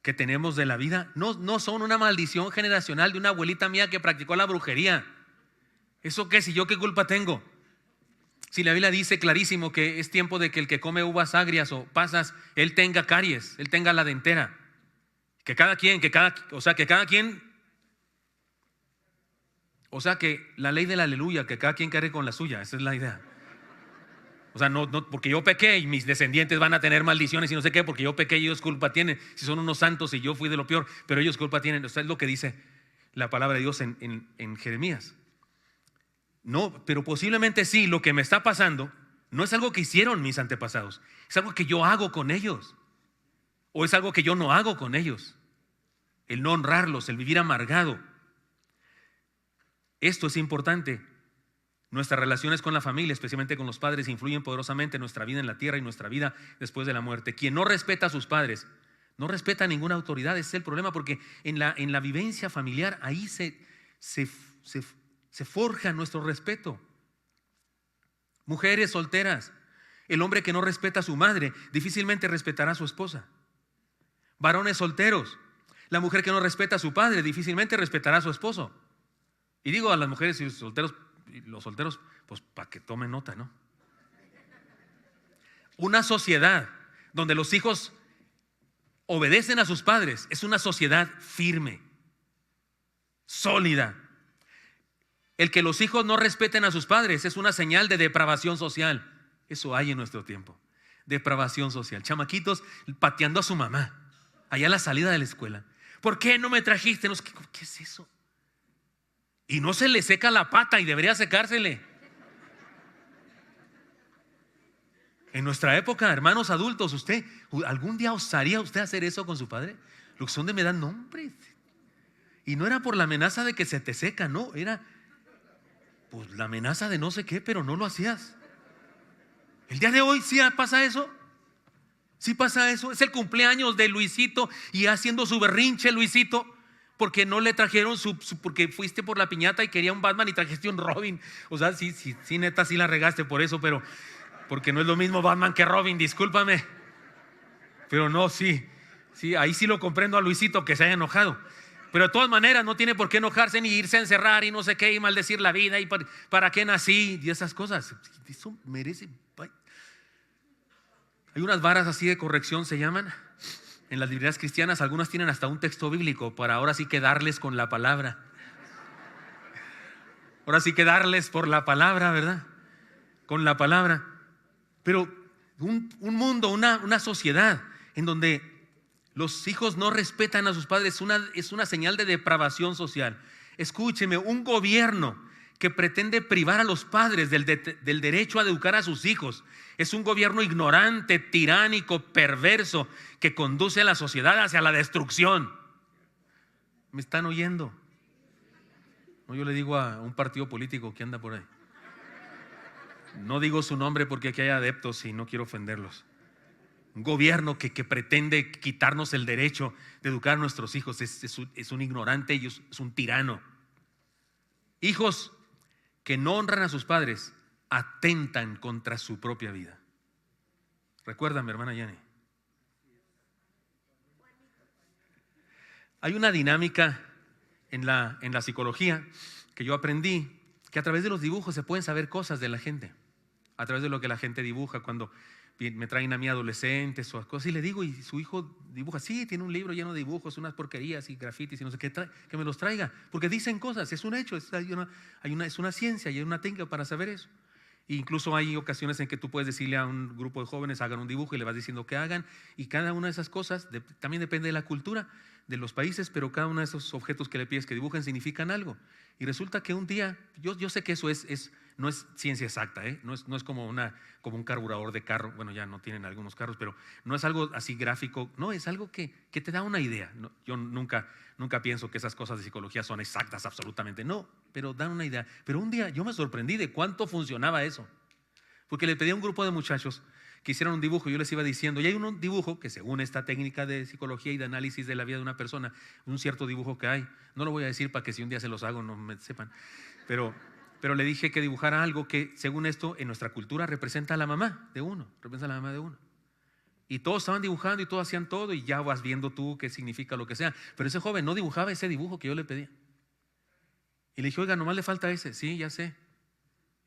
Speaker 1: que tenemos de la vida, no son una maldición generacional de una abuelita mía que practicó la brujería. ¿Eso qué? Si yo qué culpa tengo. Si la Biblia dice clarísimo que es tiempo de que el que come uvas agrias o pasas, él tenga caries, él tenga la dentera. O sea que la ley del aleluya, que cada quien cargue con la suya, esa es la idea. O sea, no porque yo pequé y mis descendientes van a tener maldiciones y no sé qué, porque yo pequé y ellos culpa tienen. Si son unos santos y yo fui de lo peor, pero ellos culpa tienen. O sea, es lo que dice la palabra de Dios en Jeremías. No, pero posiblemente sí, lo que me está pasando no es algo que hicieron mis antepasados, es algo que yo hago con ellos, o es algo que yo no hago con ellos. El no honrarlos, el vivir amargado. Esto es importante. Nuestras relaciones con la familia, especialmente con los padres, influyen poderosamente en nuestra vida en la tierra y nuestra vida después de la muerte. Quien no respeta a sus padres, no respeta a ninguna autoridad. Ese es el problema, porque en la vivencia familiar ahí se forja nuestro respeto. Mujeres solteras, el hombre que no respeta a su madre difícilmente respetará a su esposa. Varones solteros, la mujer que no respeta a su padre difícilmente respetará a su esposo. Y digo a las mujeres y los solteros, pues para que tomen nota, ¿no? Una sociedad donde los hijos obedecen a sus padres es una sociedad firme, sólida. El que los hijos no respeten a sus padres es una señal de depravación social. Eso hay en nuestro tiempo. Depravación social. Chamaquitos pateando a su mamá allá a la salida de la escuela. ¿Por qué no me trajiste? ¿Qué es eso? Y no se le seca la pata y debería secársele. En nuestra época, hermanos adultos, ¿usted algún día osaría usted hacer eso con su padre? Lo que son de me dan nombres. Y no era por la amenaza de que se te seca, no, era pues la amenaza de no sé qué, pero no lo hacías. El día de hoy sí pasa eso. Sí pasa eso. Es el cumpleaños de Luisito y haciendo su berrinche Luisito porque no le trajeron porque fuiste por la piñata y quería un Batman y trajiste un Robin. O sea, sí, neta, sí la regaste por eso, pero porque no es lo mismo Batman que Robin, discúlpame. Pero no, sí, ahí sí lo comprendo a Luisito que se haya enojado. Pero de todas maneras no tiene por qué enojarse ni irse a encerrar y no sé qué y maldecir la vida y para qué nací y esas cosas. Eso merece. Hay unas varas así de corrección, se llaman, en las librerías cristianas. Algunas tienen hasta un texto bíblico para ahora sí que darles con la palabra. Ahora sí que darles por la palabra, ¿verdad? Con la palabra. Pero un mundo, una sociedad en donde los hijos no respetan a sus padres es una señal de depravación social. Escúcheme, un gobierno que pretende privar a los padres del derecho a educar a sus hijos es un gobierno ignorante, tiránico, perverso, que conduce a la sociedad hacia la destrucción. ¿Me están oyendo? No, yo le digo a un partido político que anda por ahí. No digo su nombre porque aquí hay adeptos y no quiero ofenderlos. Un gobierno que pretende quitarnos el derecho de educar a nuestros hijos es un ignorante y es un tirano. Hijos que no honran a sus padres atentan contra su propia vida. Recuérdame, hermana Yanni. Hay una dinámica en la psicología que yo aprendí, que a través de los dibujos se pueden saber cosas de la gente. A través de lo que la gente dibuja. Cuando me traen a mí adolescentes o cosas y le digo, y su hijo dibuja, sí, tiene un libro lleno de dibujos, unas porquerías y grafitis y no sé qué, que me los traiga, porque dicen cosas, es un hecho, es una ciencia y hay una técnica para saber eso. E incluso hay ocasiones en que tú puedes decirle a un grupo de jóvenes, hagan un dibujo y le vas diciendo que hagan, y cada una de esas cosas también depende de la cultura de los países, pero cada uno de esos objetos que le pides que dibujen significan algo. Y resulta que un día, yo sé que eso no es ciencia exacta, no es como un carburador de carro. Bueno, ya no tienen algunos carros, pero no es algo así gráfico. No, es algo que te da una idea. No, yo nunca pienso que esas cosas de psicología son exactas absolutamente. No, pero dan una idea. Pero un día yo me sorprendí de cuánto funcionaba eso. Porque le pedí a un grupo de muchachos que hicieran un dibujo. Yo les iba diciendo, y hay un dibujo que según esta técnica de psicología y de análisis de la vida de una persona, un cierto dibujo que hay. No lo voy a decir para que si un día se los hago no me sepan. Pero le dije que dibujara algo que, según esto, en nuestra cultura representa a la mamá de uno. Y todos estaban dibujando y todos hacían todo y ya vas viendo tú qué significa lo que sea. Pero ese joven no dibujaba ese dibujo que yo le pedí. Y le dije, oiga, nomás le falta ese. Sí, ya sé.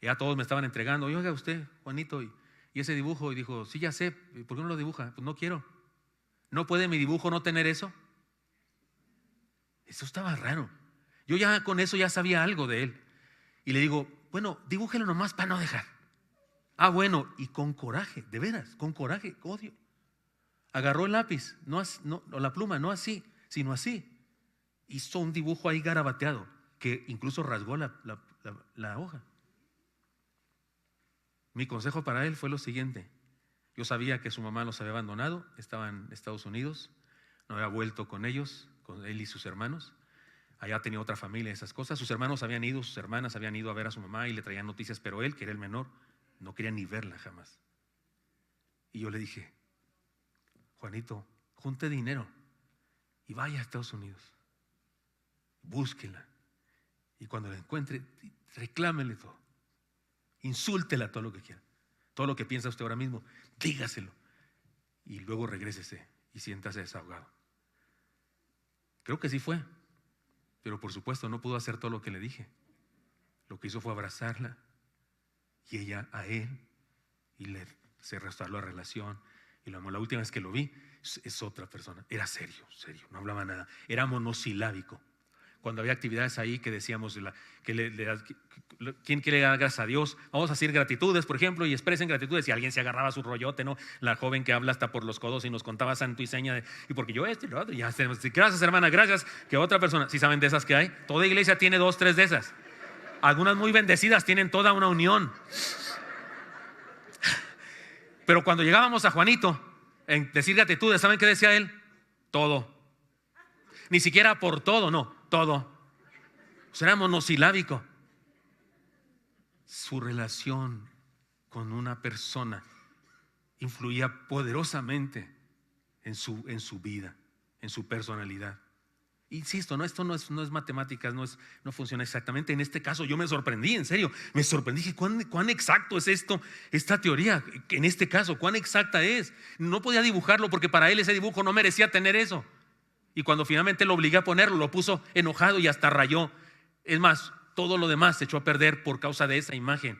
Speaker 1: Y ya todos me estaban entregando. Oiga usted, Juanito, y ese dibujo. Y dijo, sí, ya sé. ¿Por qué no lo dibuja? Pues no quiero. ¿No puede mi dibujo no tener eso? Eso estaba raro. Yo ya con eso ya sabía algo de él. Y le digo, bueno, dibújelo nomás para no dejar. Ah, bueno, y con coraje, de veras, con coraje, odio. Agarró el lápiz, o la pluma, no así, sino así. Hizo un dibujo ahí garabateado, que incluso rasgó la hoja. Mi consejo para él fue lo siguiente. Yo sabía que su mamá los había abandonado, estaba en Estados Unidos, no había vuelto con ellos, con él y sus hermanos. Allá tenía otra familia, esas cosas. Sus hermanos habían ido, sus hermanas habían ido a ver a su mamá y le traían noticias, pero él, que era el menor, no quería ni verla jamás. Y yo le dije, Juanito, junte dinero y vaya a Estados Unidos. Búsquela. Y cuando la encuentre, reclámele todo. Insúltela todo lo que quiera. Todo lo que piensa usted ahora mismo, dígaselo. Y luego regrésese y siéntase desahogado. Creo que sí fue. Pero por supuesto no pudo hacer todo lo que le dije. Lo que hizo fue abrazarla y ella a él, y se restauró la relación y lo amó. La última vez que lo vi es otra persona. Era serio, no hablaba nada. Era monosilábico. Cuando había actividades ahí que decíamos ¿quién quiere dar gracias a Dios? Vamos a decir gratitudes, por ejemplo, y expresen gratitudes. Y alguien se agarraba su rollote, ¿no? La joven que habla hasta por los codos y nos contaba santo y seña y porque yo y lo otro, ya, gracias hermana, gracias. Que otra persona, ¿sí saben de esas que hay? Toda iglesia tiene 2, 3 de esas. Algunas muy bendecidas tienen toda una unión. Pero cuando llegábamos a Juanito en decir gratitudes, ¿saben qué decía él? Todo. ni siquiera por todo, no, todo. Pues era monosilábico. Su relación con una persona influía poderosamente en su vida, en su personalidad. Insisto, no, esto no es matemáticas, no funciona exactamente. En este caso yo me sorprendí, en serio, me sorprendí. Dije, ¿cuán exacto es esto, esta teoría? En este caso, ¿cuán exacta es? No podía dibujarlo porque para él ese dibujo no merecía tener eso. Y cuando finalmente lo obligué a ponerlo, lo puso enojado y hasta rayó. Es más, todo lo demás se echó a perder por causa de esa imagen.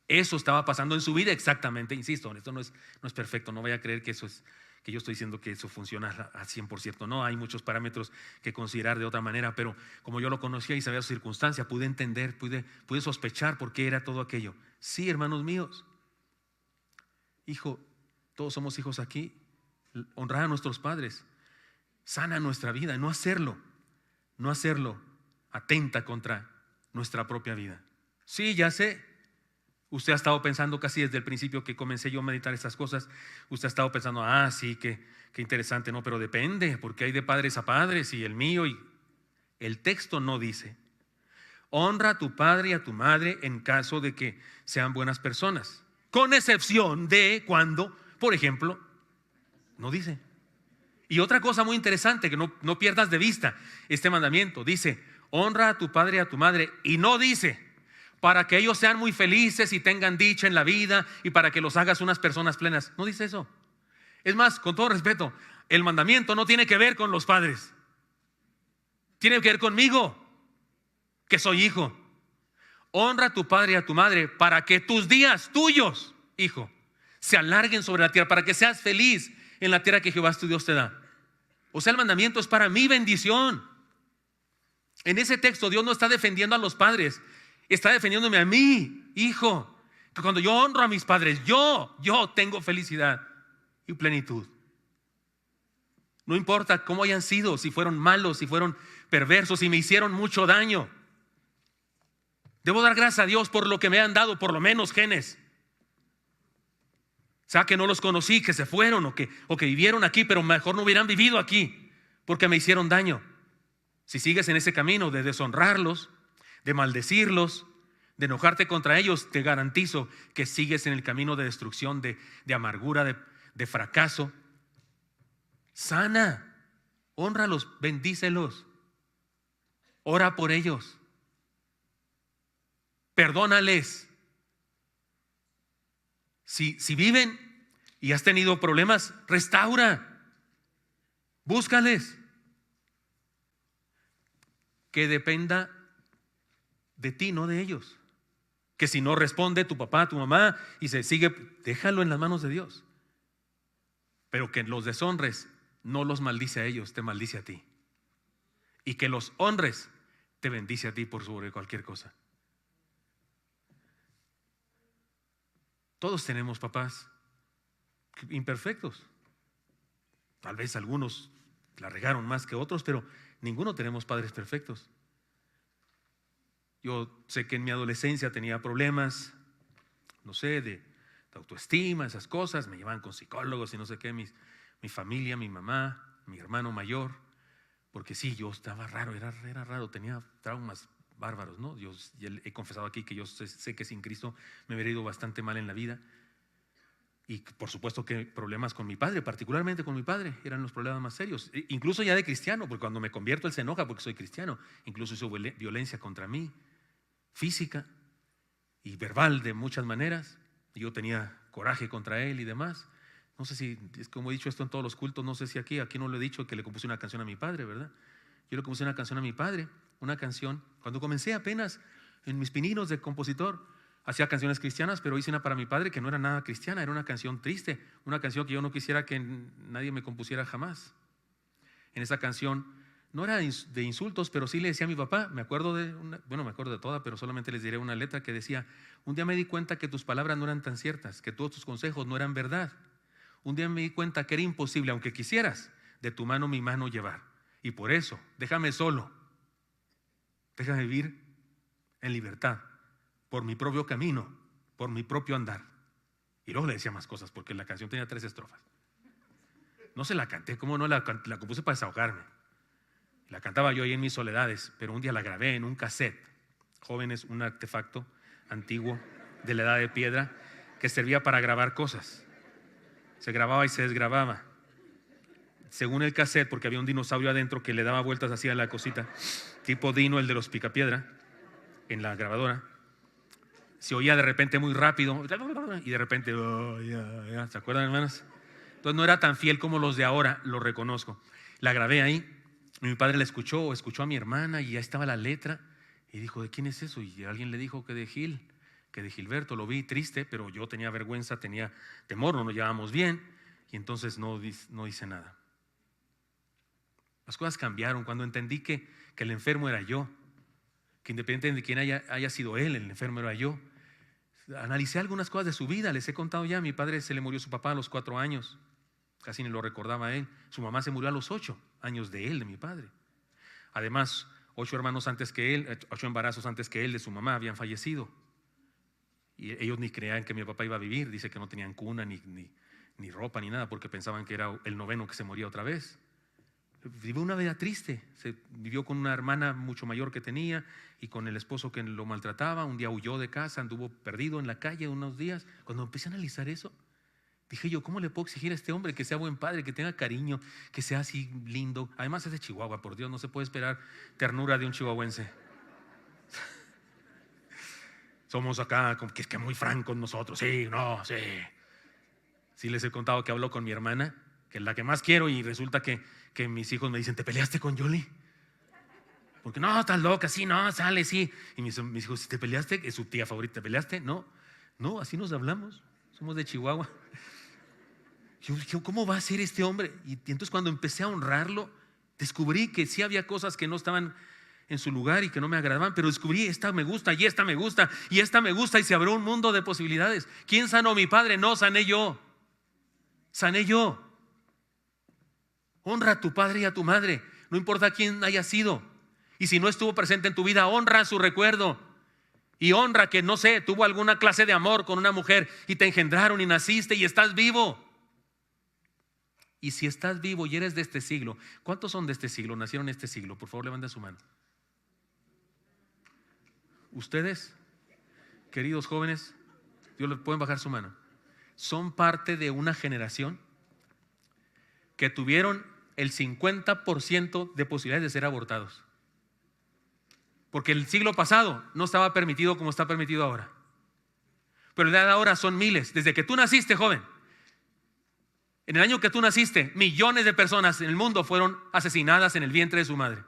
Speaker 1: Eso estaba pasando en su vida exactamente. Insisto, esto no es perfecto. No vaya a creer que eso es, que yo estoy diciendo que eso funciona al 100%. No, hay muchos parámetros que considerar de otra manera, pero como yo lo conocía y sabía su circunstancia, pude entender, pude sospechar por qué era todo aquello. Sí, hermanos míos, hijo, todos somos hijos aquí. Honrar a nuestros padres sana nuestra vida. No hacerlo atenta contra nuestra propia vida. Sí, ya sé. Usted ha estado pensando casi desde el principio que comencé yo a meditar estas cosas. Usted ha estado pensando, sí, qué interesante, no, pero depende, porque hay de padres a padres y el mío. Y el texto no dice, honra a tu padre y a tu madre en caso de que sean buenas personas, con excepción de cuando, por ejemplo, no dice. Y otra cosa muy interesante que no pierdas de vista este mandamiento, dice, honra a tu padre y a tu madre, y no dice, para que ellos sean muy felices y tengan dicha en la vida y para que los hagas unas personas plenas. No dice eso. Es más, con todo respeto, el mandamiento no tiene que ver con los padres. Tiene que ver conmigo, que soy hijo. Honra a tu padre y a tu madre para que tus días tuyos, hijo, se alarguen sobre la tierra, para que seas feliz en la tierra que Jehová tu Dios te da. O sea, el mandamiento es para mi bendición. En ese texto Dios no está defendiendo a los padres, está defendiéndome a mí, hijo, que cuando yo honro a mis padres, yo tengo felicidad y plenitud. No importa cómo hayan sido, si fueron malos, si fueron perversos, si me hicieron mucho daño. Debo dar gracias a Dios por lo que me han dado, por lo menos genes. O sea, que no los conocí, que se fueron o que vivieron aquí, pero mejor no hubieran vivido aquí porque me hicieron daño. Si sigues en ese camino de deshonrarlos, de maldecirlos, de enojarte contra ellos, te garantizo que sigues en el camino de destrucción, de amargura, de fracaso. Sana, hónralos, bendícelos, ora por ellos, perdónales. Si viven y has tenido problemas, restaura, búscales. Que dependa de ti, no de ellos. Que si no responde tu papá, tu mamá y se sigue, déjalo en las manos de Dios. Pero que los deshonres no los maldice a ellos, te maldice a ti. Y que los honres te bendice a ti por sobre cualquier cosa. Todos tenemos papás imperfectos. Tal vez algunos la regaron más que otros, pero ninguno tenemos padres perfectos. Yo sé que en mi adolescencia tenía problemas, no sé, de autoestima, esas cosas. Me llevaban con psicólogos y no sé qué, mi familia, mi mamá, mi hermano mayor. Porque sí, yo estaba raro, era raro, tenía traumas bárbaros, ¿no? Yo he confesado aquí que yo sé que sin Cristo me hubiera ido bastante mal en la vida. Y por supuesto que problemas con mi padre, particularmente con mi padre, eran los problemas más serios. Incluso ya de cristiano, porque cuando me convierto él se enoja porque soy cristiano. Incluso hizo violencia contra mí, física y verbal de muchas maneras. Y yo tenía coraje contra él y demás. No sé si, es como he dicho esto en todos los cultos, no sé si aquí no lo he dicho, que le compuse una canción a mi padre, ¿verdad? Yo le compuse una canción a mi padre, una canción, cuando comencé apenas en mis pininos de compositor. Hacía canciones cristianas, pero hice una para mi padre que no era nada cristiana, era una canción triste, una canción que yo no quisiera que nadie me compusiera jamás. En esa canción no era de insultos, pero sí le decía a mi papá, me acuerdo de toda, pero solamente les diré una letra que decía: un día me di cuenta que tus palabras no eran tan ciertas, que todos tus consejos no eran verdad. Un día me di cuenta que era imposible, aunque quisieras, de tu mano mi mano llevar. Y por eso, déjame solo, déjame vivir en libertad, por mi propio camino, por mi propio andar. Y luego le decía más cosas, porque la canción tenía 3 estrofas. No se la canté, ¿cómo no? La compuse para desahogarme. La cantaba yo ahí en mis soledades, pero un día la grabé en un cassette. Jóvenes, un artefacto antiguo de la edad de piedra que servía para grabar cosas. Se grababa y se desgrababa según el cassette, porque había un dinosaurio adentro que le daba vueltas así a la cosita, tipo Dino, el de los Picapiedra, en la grabadora. Se oía de repente muy rápido y de repente, ¿se acuerdan, hermanas? Entonces no era tan fiel como los de ahora, lo reconozco. La grabé ahí y mi padre la escuchó, o escuchó a mi hermana y ya estaba la letra y dijo, ¿de quién es eso? Y alguien le dijo que de Gilberto. Lo vi triste, pero yo tenía vergüenza, tenía temor, no nos llevábamos bien y entonces no hice nada. Las cosas cambiaron cuando entendí que el enfermo era yo, que independientemente de quién haya sido él, el enfermo era yo. Analicé algunas cosas de su vida, les he contado ya. Mi padre se le murió su papá a los 4 años, casi ni lo recordaba él. Su mamá se murió a los 8 años de él, de mi padre. Además, 8 hermanos antes que él, 8 embarazos antes que él de su mamá habían fallecido. Y ellos ni creían que mi papá iba a vivir. Dice que no tenían cuna, ni ropa, ni nada, porque pensaban que era el 9º que se moría otra vez. Vivió una vida triste. Se vivió con una hermana mucho mayor que tenía y con el esposo que lo maltrataba. Un día huyó de casa, anduvo perdido en la calle unos días. Cuando empecé a analizar eso, dije yo, ¿cómo le puedo exigir a este hombre que sea buen padre, que tenga cariño, que sea así lindo? Además es de Chihuahua, por Dios, no se puede esperar ternura de un chihuahuense. Somos acá como que muy francos nosotros. Sí. Sí les he contado que habló con mi hermana, que es la que más quiero, y resulta que mis hijos me dicen, ¿te peleaste con Yoli? Porque no, estás loca, sí, no, sale, sí. Y mis hijos, ¿te peleaste? Es su tía favorita, ¿te peleaste? No, así nos hablamos, somos de Chihuahua. Yo dije, ¿cómo va a ser este hombre? Y entonces cuando empecé a honrarlo, descubrí que sí había cosas que no estaban en su lugar y que no me agradaban, pero descubrí, esta me gusta, y esta me gusta, y esta me gusta, y se abrió un mundo de posibilidades. ¿Quién sanó? Mi padre. No, sané yo. Honra a tu padre y a tu madre, no importa quién haya sido. Y si no estuvo presente en tu vida, honra su recuerdo. Y honra que, no sé, tuvo alguna clase de amor con una mujer y te engendraron y naciste y estás vivo. Y si estás vivo y eres de este siglo, ¿cuántos son de este siglo? ¿Nacieron en este siglo? Por favor, levanten su mano. Ustedes, queridos jóvenes, Dios les pueden bajar su mano. Son parte de una generación que tuvieron el 50% de posibilidades de ser abortados. Porque el siglo pasado no estaba permitido como está permitido ahora. Pero la de ahora son miles. Desde que tú naciste, joven, en el año que tú naciste, millones de personas en el mundo fueron asesinadas en el vientre de su madre.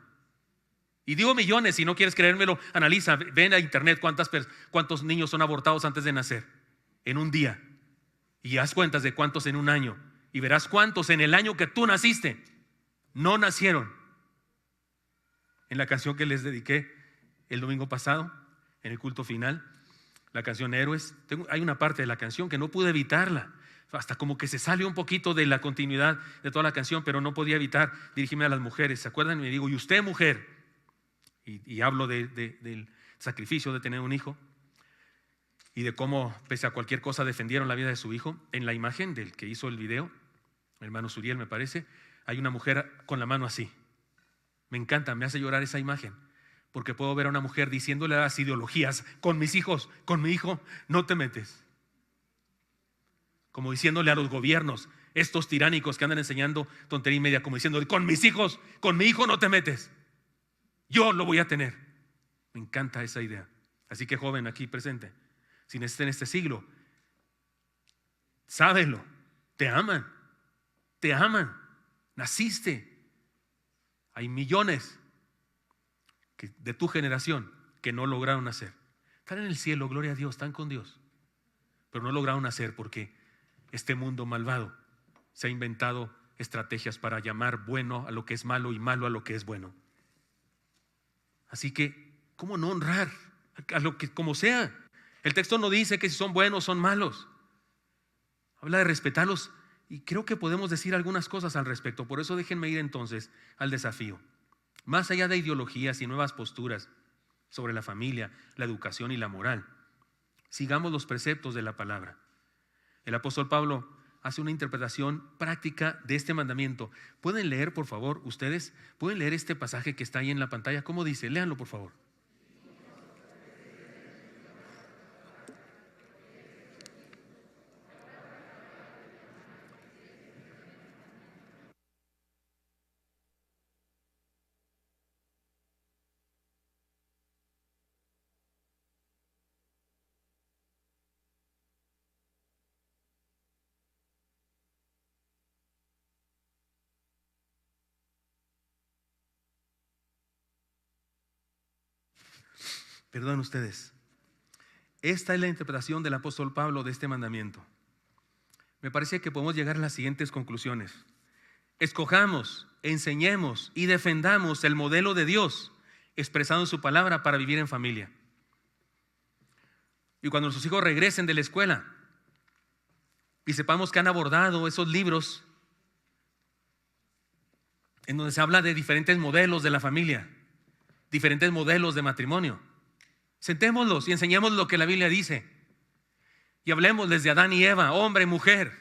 Speaker 1: Y digo millones, si no quieres creérmelo, analiza, ven a internet cuántos niños son abortados antes de nacer en un día. Y haz cuentas de cuántos en un año. Y verás cuántos en el año que tú naciste no nacieron. En la canción que les dediqué el domingo pasado, en el culto final, la canción Héroes, hay una parte de la canción que no pude evitarla, hasta como que se sale un poquito de la continuidad de toda la canción, pero no podía evitar dirigirme a las mujeres. ¿Se acuerdan? Y me digo, ¿y usted, mujer? Y hablo del sacrificio de tener un hijo y de cómo, pese a cualquier cosa, defendieron la vida de su hijo. En la imagen del que hizo el video, el hermano Suriel, me parece, hay una mujer con la mano así. Me encanta, me hace llorar esa imagen, porque puedo ver a una mujer diciéndole a las ideologías, con mis hijos, con mi hijo, no te metes. Como diciéndole a los gobiernos, estos tiránicos que andan enseñando tontería y media, como diciendo, con mis hijos, con mi hijo no te metes. Yo lo voy a tener. Me encanta esa idea. Así que, joven aquí presente, si naciste en este siglo, sábelo, te aman, naciste. Hay millones de tu generación que no lograron nacer. Están en el cielo, gloria a Dios, están con Dios, pero no lograron nacer porque este mundo malvado se ha inventado estrategias para llamar bueno a lo que es malo y malo a lo que es bueno. Así que, ¿cómo no honrar a lo que como sea? El texto no dice que si son buenos son malos. Habla de respetarlos y creo que podemos decir algunas cosas al respecto. Por eso déjenme ir entonces al desafío. Más allá de ideologías y nuevas posturas sobre la familia, la educación y la moral, sigamos los preceptos de la palabra. El apóstol Pablo hace una interpretación práctica de este mandamiento. ¿Pueden leer, por favor, ustedes? ¿Pueden leer este pasaje que está ahí en la pantalla? ¿Cómo dice? Léanlo, por favor. Perdón ustedes. Esta es la interpretación del apóstol Pablo de este mandamiento. Me parece que podemos llegar a las siguientes conclusiones. Escojamos, enseñemos y defendamos el modelo de Dios expresado en su palabra para vivir en familia. Y cuando nuestros hijos regresen de la escuela y sepamos que han abordado esos libros en donde se habla de diferentes modelos de la familia, diferentes modelos de matrimonio, sentémoslos y enseñemos lo que la Biblia dice. Y hablemos desde Adán y Eva, hombre y mujer,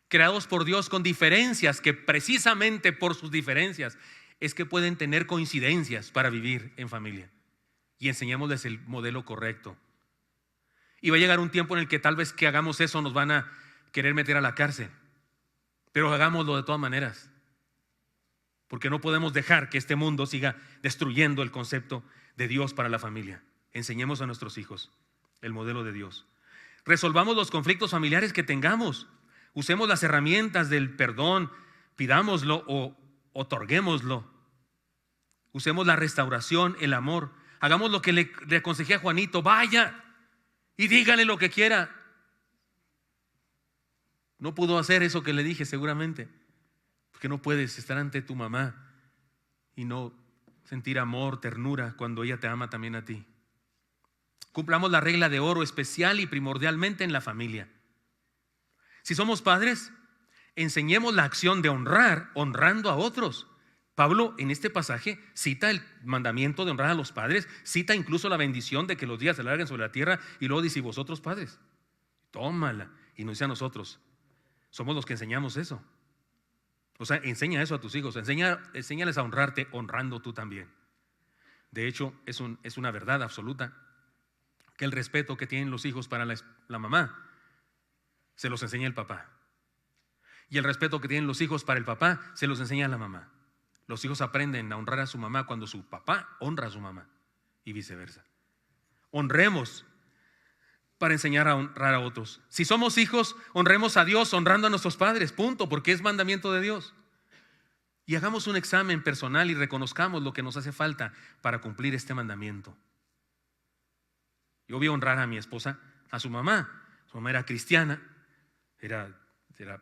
Speaker 1: creados por Dios con diferencias que precisamente por sus diferencias es que pueden tener coincidencias para vivir en familia. Y enseñémosles el modelo correcto. Y va a llegar un tiempo en el que tal vez que hagamos eso nos van a querer meter a la cárcel. Pero hagámoslo de todas maneras. Porque no podemos dejar que este mundo siga destruyendo el concepto de Dios para la familia. Enseñemos a nuestros hijos el modelo de Dios. Resolvamos los conflictos familiares que tengamos. Usemos las herramientas del perdón, pidámoslo o otorguémoslo. Usemos la restauración, el amor. Hagamos lo que le aconsejé a Juanito: vaya y dígale lo que quiera. No pudo hacer eso que le dije seguramente, porque no puedes estar ante tu mamá y no sentir amor, ternura cuando ella te ama también a ti. Cumplamos la regla de oro especial y primordialmente en la familia. Si somos padres, enseñemos la acción de honrar, honrando a otros. Pablo en este pasaje cita el mandamiento de honrar a los padres, cita incluso la bendición de que los días se alarguen sobre la tierra, y luego dice: y vosotros, padres, tómala. Y nos dice a nosotros, somos los que enseñamos eso. O sea, enseña eso a tus hijos, enséñales a honrarte, honrando tú también. De hecho, es una verdad absoluta que el respeto que tienen los hijos para la mamá se los enseña el papá, y el respeto que tienen los hijos para el papá se los enseña la mamá. Los hijos aprenden a honrar a su mamá cuando su papá honra a su mamá, y viceversa. Honremos para enseñar a honrar a otros. Si somos hijos, honremos a Dios honrando a nuestros padres, punto, porque es mandamiento de Dios. Y hagamos un examen personal y reconozcamos lo que nos hace falta para cumplir este mandamiento. Yo vi honrar a mi esposa, a su mamá. Su mamá era cristiana, era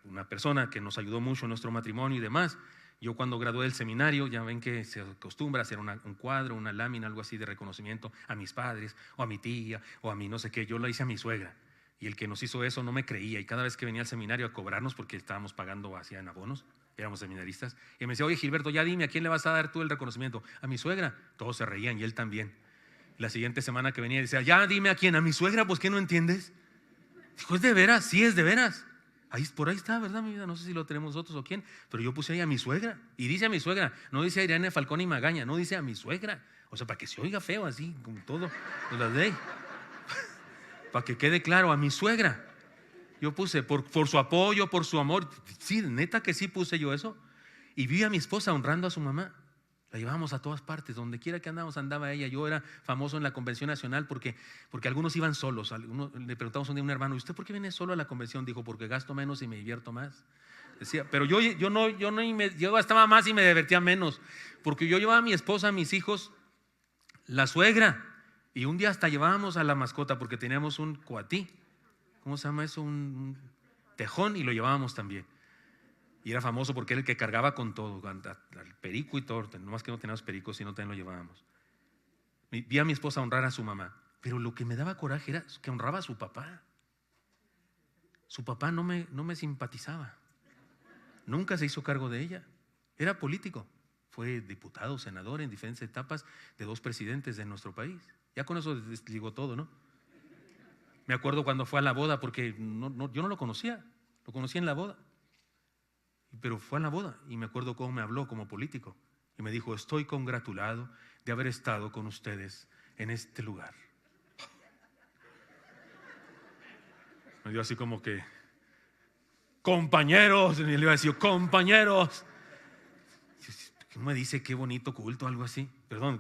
Speaker 1: una persona que nos ayudó mucho en nuestro matrimonio y demás. Yo cuando gradué del seminario, ya ven que se acostumbra a hacer un cuadro, una lámina, algo así de reconocimiento a mis padres, o a mi tía, o a mi no sé qué. Yo lo hice a mi suegra, y el que nos hizo eso no me creía, y cada vez que venía al seminario a cobrarnos, porque estábamos pagando así en abonos, éramos seminaristas, y me decía: oye, Gilberto, ya dime, ¿a quién le vas a dar tú el reconocimiento? A mi suegra. Todos se reían, y él también. La siguiente semana que venía decía: ya dime a quién. A mi suegra. Pues, ¿qué no entiendes? Dijo: ¿es de veras? Sí, es de veras. Por ahí está, ¿verdad, mi vida? No sé si lo tenemos nosotros o quién, pero yo puse ahí a mi suegra. Y dice a mi suegra, no dice a Irene Falcón y Magaña, no, dice a mi suegra. O sea, para que se oiga feo así, con todo, pues las ley. Para que quede claro, a mi suegra. Yo puse por su apoyo, por su amor. Sí, neta que sí puse yo eso. Y vi a mi esposa honrando a su mamá. La llevábamos a todas partes, donde quiera que andábamos andaba ella. Yo era famoso en la convención nacional porque algunos iban solos. Le preguntamos un día a un hermano: ¿y usted por qué viene solo a la convención? Dijo: porque gasto menos y me divierto más. Decía, pero yo gastaba más y me divertía menos, porque yo llevaba a mi esposa, a mis hijos, la suegra, y un día hasta llevábamos a la mascota porque teníamos un coatí. ¿Cómo se llama eso? Un tejón, y lo llevábamos también. Y era famoso porque era el que cargaba con todo, al perico y todo. No más que no teníamos pericos, sino también lo llevábamos. Vi a mi esposa honrar a su mamá, pero lo que me daba coraje era que honraba a su papá. Su papá no me simpatizaba. Nunca se hizo cargo de ella. Era político. Fue diputado, senador en diferentes etapas de 2 presidentes de nuestro país. Ya con eso desligó todo, ¿no? Me acuerdo cuando fue a la boda, porque yo no lo conocía. Lo conocí en la boda. Pero fue a la boda y me acuerdo cómo me habló como político. Y me dijo: estoy congratulado de haber estado con ustedes en este lugar. Me dio así como que: compañeros. Y le iba a decir: compañeros. ¿Cómo me dice qué bonito culto? Algo así. Perdón,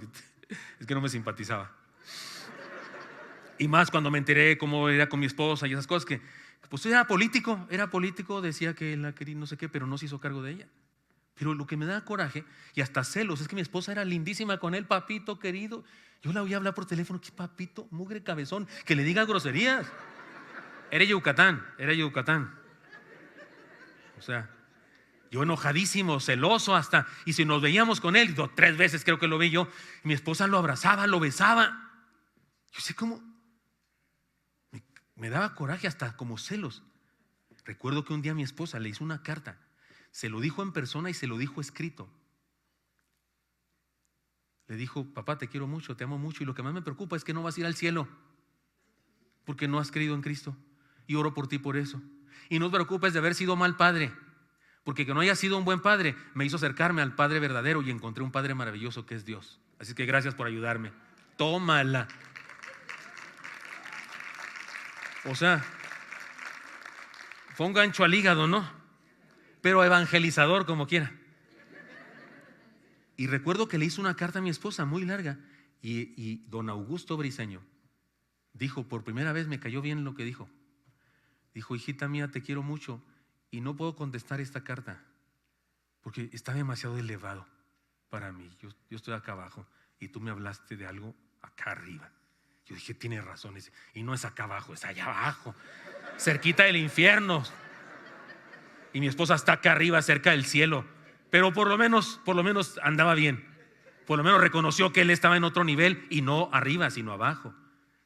Speaker 1: es que no me simpatizaba. Y más cuando me enteré cómo era con mi esposa y esas cosas, que pues era político, decía que la quería no sé qué, pero no se hizo cargo de ella. Pero lo que me da coraje y hasta celos es que mi esposa era lindísima con él: papito querido. Yo la oía hablar por teléfono: ¿qué papito, mugre cabezón, que le diga groserías? Era Yucatán. O sea, yo enojadísimo, celoso hasta. Y si nos veíamos con él, 3 veces creo que lo vi yo, y mi esposa lo abrazaba, lo besaba. Yo sé cómo me daba coraje, hasta como celos. Recuerdo que un día mi esposa le hizo una carta. Se lo dijo en persona y se lo dijo escrito. Le dijo: papá, te quiero mucho, te amo mucho, y lo que más me preocupa es que no vas a ir al cielo porque no has creído en Cristo, y oro por ti por eso. Y no te preocupes de haber sido mal padre, porque que no haya sido un buen padre me hizo acercarme al Padre verdadero y encontré un Padre maravilloso que es Dios. Así que gracias por ayudarme. Tómala. O sea, fue un gancho al hígado, ¿no? Pero evangelizador como quiera. Y recuerdo que le hizo una carta a mi esposa muy larga, y don Augusto Briceño dijo, por primera vez me cayó bien lo que dijo. Dijo: hijita mía, te quiero mucho y no puedo contestar esta carta porque está demasiado elevado para mí. Yo estoy acá abajo y tú me hablaste de algo acá arriba. Yo dije: tiene razón, y no es acá abajo, es allá abajo, cerquita del infierno. Y mi esposa está acá arriba, cerca del cielo. Pero por lo menos andaba bien. Por lo menos reconoció que él estaba en otro nivel y no arriba, sino abajo.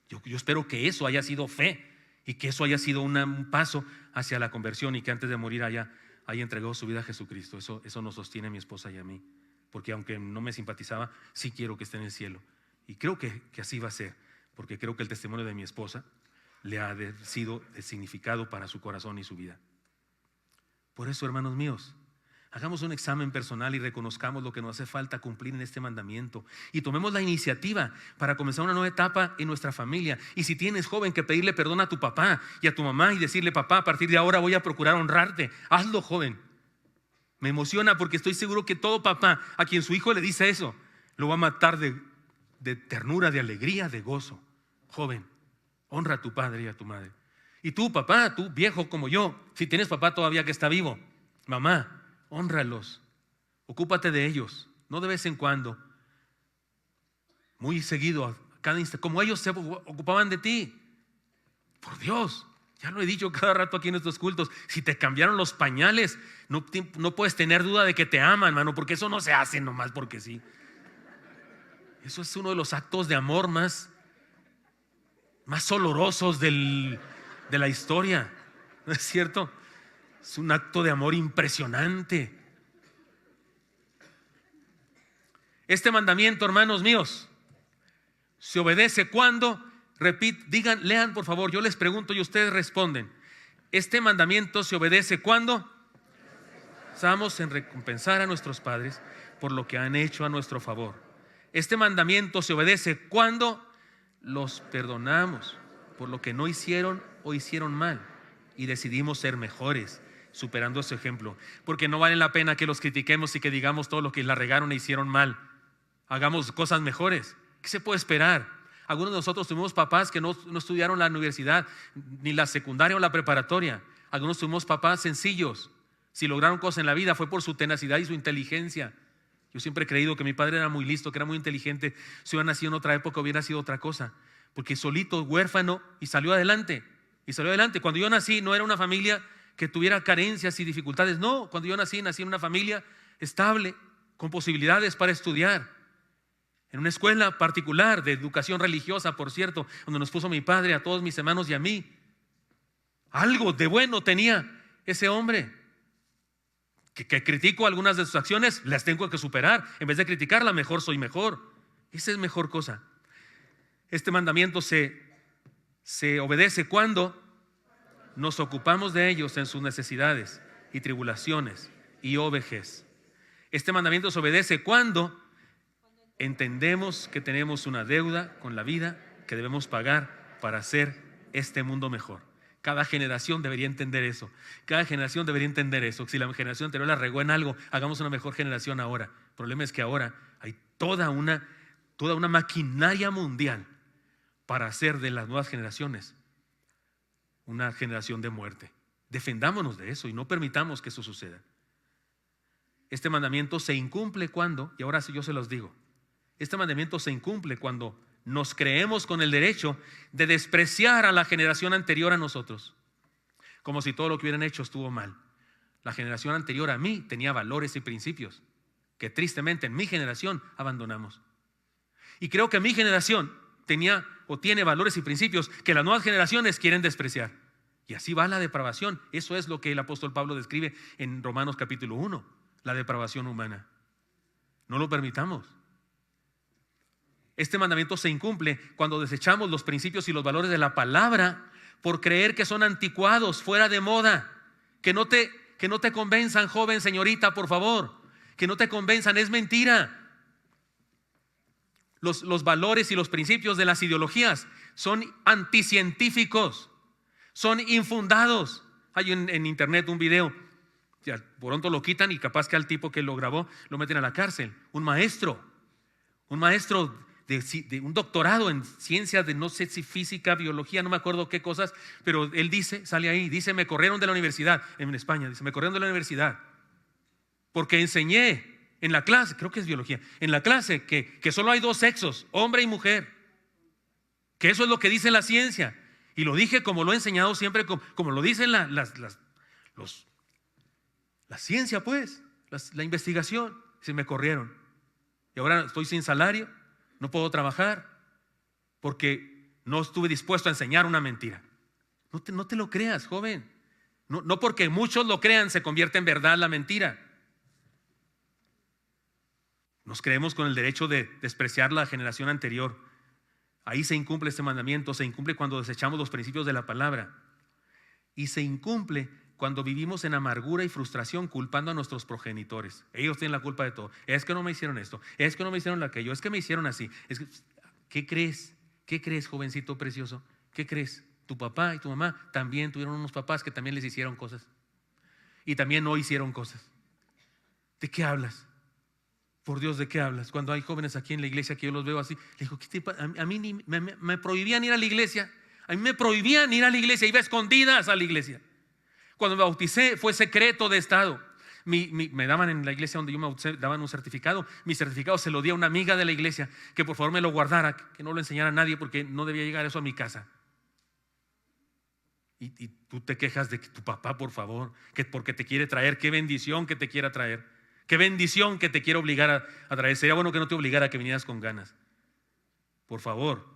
Speaker 1: Yo espero que eso haya sido fe y que eso haya sido un paso hacia la conversión, y que antes de morir haya entregado su vida a Jesucristo. Eso nos sostiene a mi esposa y a mí. Porque aunque no me simpatizaba, sí quiero que esté en el cielo. Y creo que así va a ser, porque creo que el testimonio de mi esposa le ha sido de significado para su corazón y su vida. Por eso, hermanos míos, hagamos un examen personal y reconozcamos lo que nos hace falta cumplir en este mandamiento, y tomemos la iniciativa para comenzar una nueva etapa en nuestra familia. Y si tienes, joven, que pedirle perdón a tu papá y a tu mamá y decirle: papá, a partir de ahora voy a procurar honrarte, hazlo, joven. Me emociona porque estoy seguro que todo papá a quien su hijo le dice eso lo va a matar de ternura, de alegría, de gozo. Joven, honra a tu padre y a tu madre. Y tú, papá, tú viejo como yo, si tienes papá todavía que está vivo, mamá, hónralos, ocúpate de ellos, no de vez en cuando, muy seguido, a cada instante, como ellos se ocupaban de ti. Por Dios, ya lo he dicho cada rato aquí en estos cultos: si te cambiaron los pañales, no puedes tener duda de que te aman, hermano, porque eso no se hace nomás porque sí. Eso es uno de los actos de amor más olorosos de la historia, ¿no es cierto? Es un acto de amor impresionante. Este mandamiento, hermanos míos, se obedece cuando, lean por favor, yo les pregunto y ustedes responden. Este mandamiento se obedece cuando pensamos en recompensar a nuestros padres por lo que han hecho a nuestro favor. Este mandamiento se obedece cuando los perdonamos por lo que no hicieron o hicieron mal y decidimos ser mejores, superando su ejemplo. Porque no vale la pena que los critiquemos y que digamos todo lo que la regaron e hicieron mal. Hagamos cosas mejores. ¿Qué se puede esperar? Algunos de nosotros tuvimos papás que no estudiaron la universidad, ni la secundaria o la preparatoria. Algunos tuvimos papás sencillos. Si lograron cosas en la vida fue por su tenacidad y su inteligencia. Yo siempre he creído que mi padre era muy listo, que era muy inteligente. Si hubiera nacido en otra época hubiera sido otra cosa, porque solito, huérfano, y salió adelante. Cuando yo nací no era una familia que tuviera carencias y dificultades. No, cuando yo nací en una familia estable, con posibilidades para estudiar, en una escuela particular de educación religiosa, por cierto, donde nos puso mi padre, a todos mis hermanos y a mí. Algo de bueno tenía ese hombre. Que critico algunas de sus acciones, las tengo que superar. En vez de criticarla, mejor soy mejor. Esa es mejor cosa. Este mandamiento se obedece cuando nos ocupamos de ellos en sus necesidades y tribulaciones y vejez. Este mandamiento se obedece cuando entendemos que tenemos una deuda con la vida que debemos pagar para hacer este mundo mejor. Cada generación debería entender eso. Cada generación debería entender eso. Si la generación anterior la regó en algo, hagamos una mejor generación ahora. El problema es que ahora hay toda una maquinaria mundial para hacer de las nuevas generaciones una generación de muerte. Defendámonos de eso y no permitamos que eso suceda. Este mandamiento se incumple cuando, y ahora sí yo se los digo, este mandamiento se incumple cuando nos creemos con el derecho de despreciar a la generación anterior a nosotros, como si todo lo que hubieran hecho estuvo mal. La generación anterior a mí tenía valores y principios que tristemente en mi generación abandonamos. Y creo que mi generación tenía o tiene valores y principios que las nuevas generaciones quieren despreciar. Y así va la depravación. Eso es lo que el apóstol Pablo describe en Romanos capítulo 1, la depravación humana. No lo permitamos. Este mandamiento se incumple cuando desechamos los principios y los valores de la palabra por creer que son anticuados, fuera de moda. Que no te convenzan, joven, señorita, por favor. Que no te convenzan, es mentira. Los valores y los principios de las ideologías son anticientíficos, son infundados. Hay en internet un video, ya, por pronto lo quitan y capaz que al tipo que lo grabó lo meten a la cárcel. Un maestro de un doctorado en ciencias de no sé si física, biología, no me acuerdo qué cosas, pero él dice, sale ahí, dice: me corrieron de la universidad, en España, dice: me corrieron de la universidad porque enseñé en la clase, creo que es biología, en la clase que solo hay dos sexos, hombre y mujer, que eso es lo que dice la ciencia, y lo dije como lo he enseñado siempre, como lo dicen la ciencia, pues, la investigación. Se me corrieron y ahora estoy sin salario, no puedo trabajar porque no estuve dispuesto a enseñar una mentira. No te lo creas, joven. No porque muchos lo crean se convierte en verdad la mentira. Nos creemos con el derecho de despreciar la generación anterior. Ahí se incumple este mandamiento. Se incumple cuando desechamos los principios de la palabra. Y se incumple cuando vivimos en amargura y frustración culpando a nuestros progenitores. Ellos tienen la culpa de todo. Es que no me hicieron esto, es que no me hicieron aquello, es que me hicieron así. ¿Qué crees? ¿Qué crees, jovencito precioso? ¿Qué crees? Tu papá y tu mamá también tuvieron unos papás que también les hicieron cosas y también no hicieron cosas. ¿De qué hablas? Por Dios, ¿de qué hablas? Cuando hay jóvenes aquí en la iglesia que yo los veo así, le digo: a mí me prohibían ir a la iglesia. A mí me prohibían ir a la iglesia, iba a escondidas a la iglesia. Cuando me bauticé fue secreto de estado. Me daban en la iglesia donde yo me bauticé, daban un certificado. Mi certificado se lo di a una amiga de la iglesia, que por favor me lo guardara, que no lo enseñara a nadie porque no debía llegar eso a mi casa. Y tú te quejas de que tu papá, por favor, que porque te quiere traer, qué bendición que te quiera traer. Qué bendición que te quiero obligar a traer. Sería bueno que no te obligara a que vinieras con ganas. Por favor.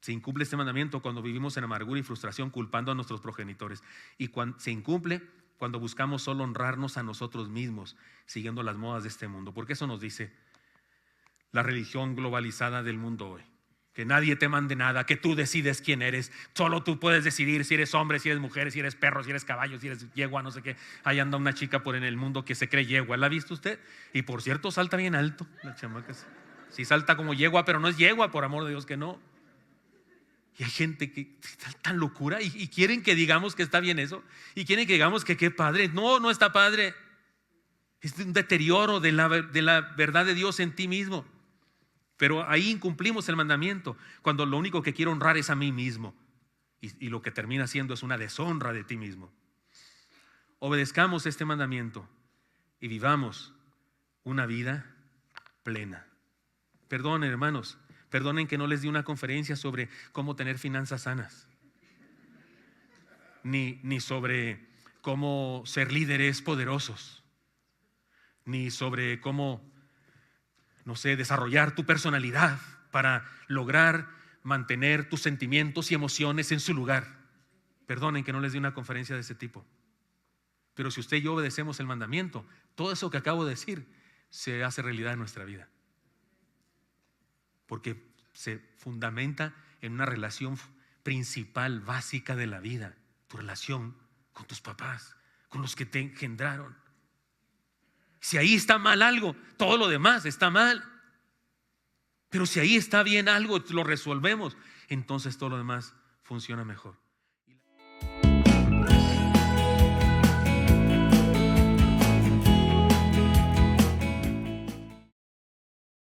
Speaker 1: Se incumple este mandamiento cuando vivimos en amargura y frustración culpando a nuestros progenitores. Y se incumple cuando buscamos solo honrarnos a nosotros mismos, siguiendo las modas de este mundo. Porque eso nos dice la religión globalizada del mundo hoy. Que nadie te mande nada, que tú decides quién eres. Solo tú puedes decidir si eres hombre, si eres mujer, si eres perro, si eres caballo, si eres yegua, no sé qué. Ahí anda una chica por en el mundo que se cree yegua. ¿La ha visto usted? Y por cierto, salta bien alto. La chamaca sí salta como yegua, pero no es yegua, por amor de Dios que no. Y hay gente que está tan locura y quieren que digamos que está bien eso. Y quieren que digamos que qué padre. No está padre. Es un deterioro de la verdad de Dios en ti mismo. Pero ahí incumplimos el mandamiento cuando lo único que quiero honrar es a mí mismo y lo que termina siendo es una deshonra de ti mismo. Obedezcamos este mandamiento y vivamos una vida plena. Perdonen, hermanos, perdonen que no les di una conferencia sobre cómo tener finanzas sanas, ni sobre cómo ser líderes poderosos, ni sobre cómo, no sé, desarrollar tu personalidad para lograr mantener tus sentimientos y emociones en su lugar. Perdonen que no les di una conferencia de ese tipo. Pero si usted y yo obedecemos el mandamiento, todo eso que acabo de decir se hace realidad en nuestra vida. Porque se fundamenta en una relación principal, básica de la vida, tu relación con tus papás, con los que te engendraron. Si ahí está mal algo, todo lo demás está mal. Pero si ahí está bien algo, lo resolvemos, entonces todo lo demás funciona mejor.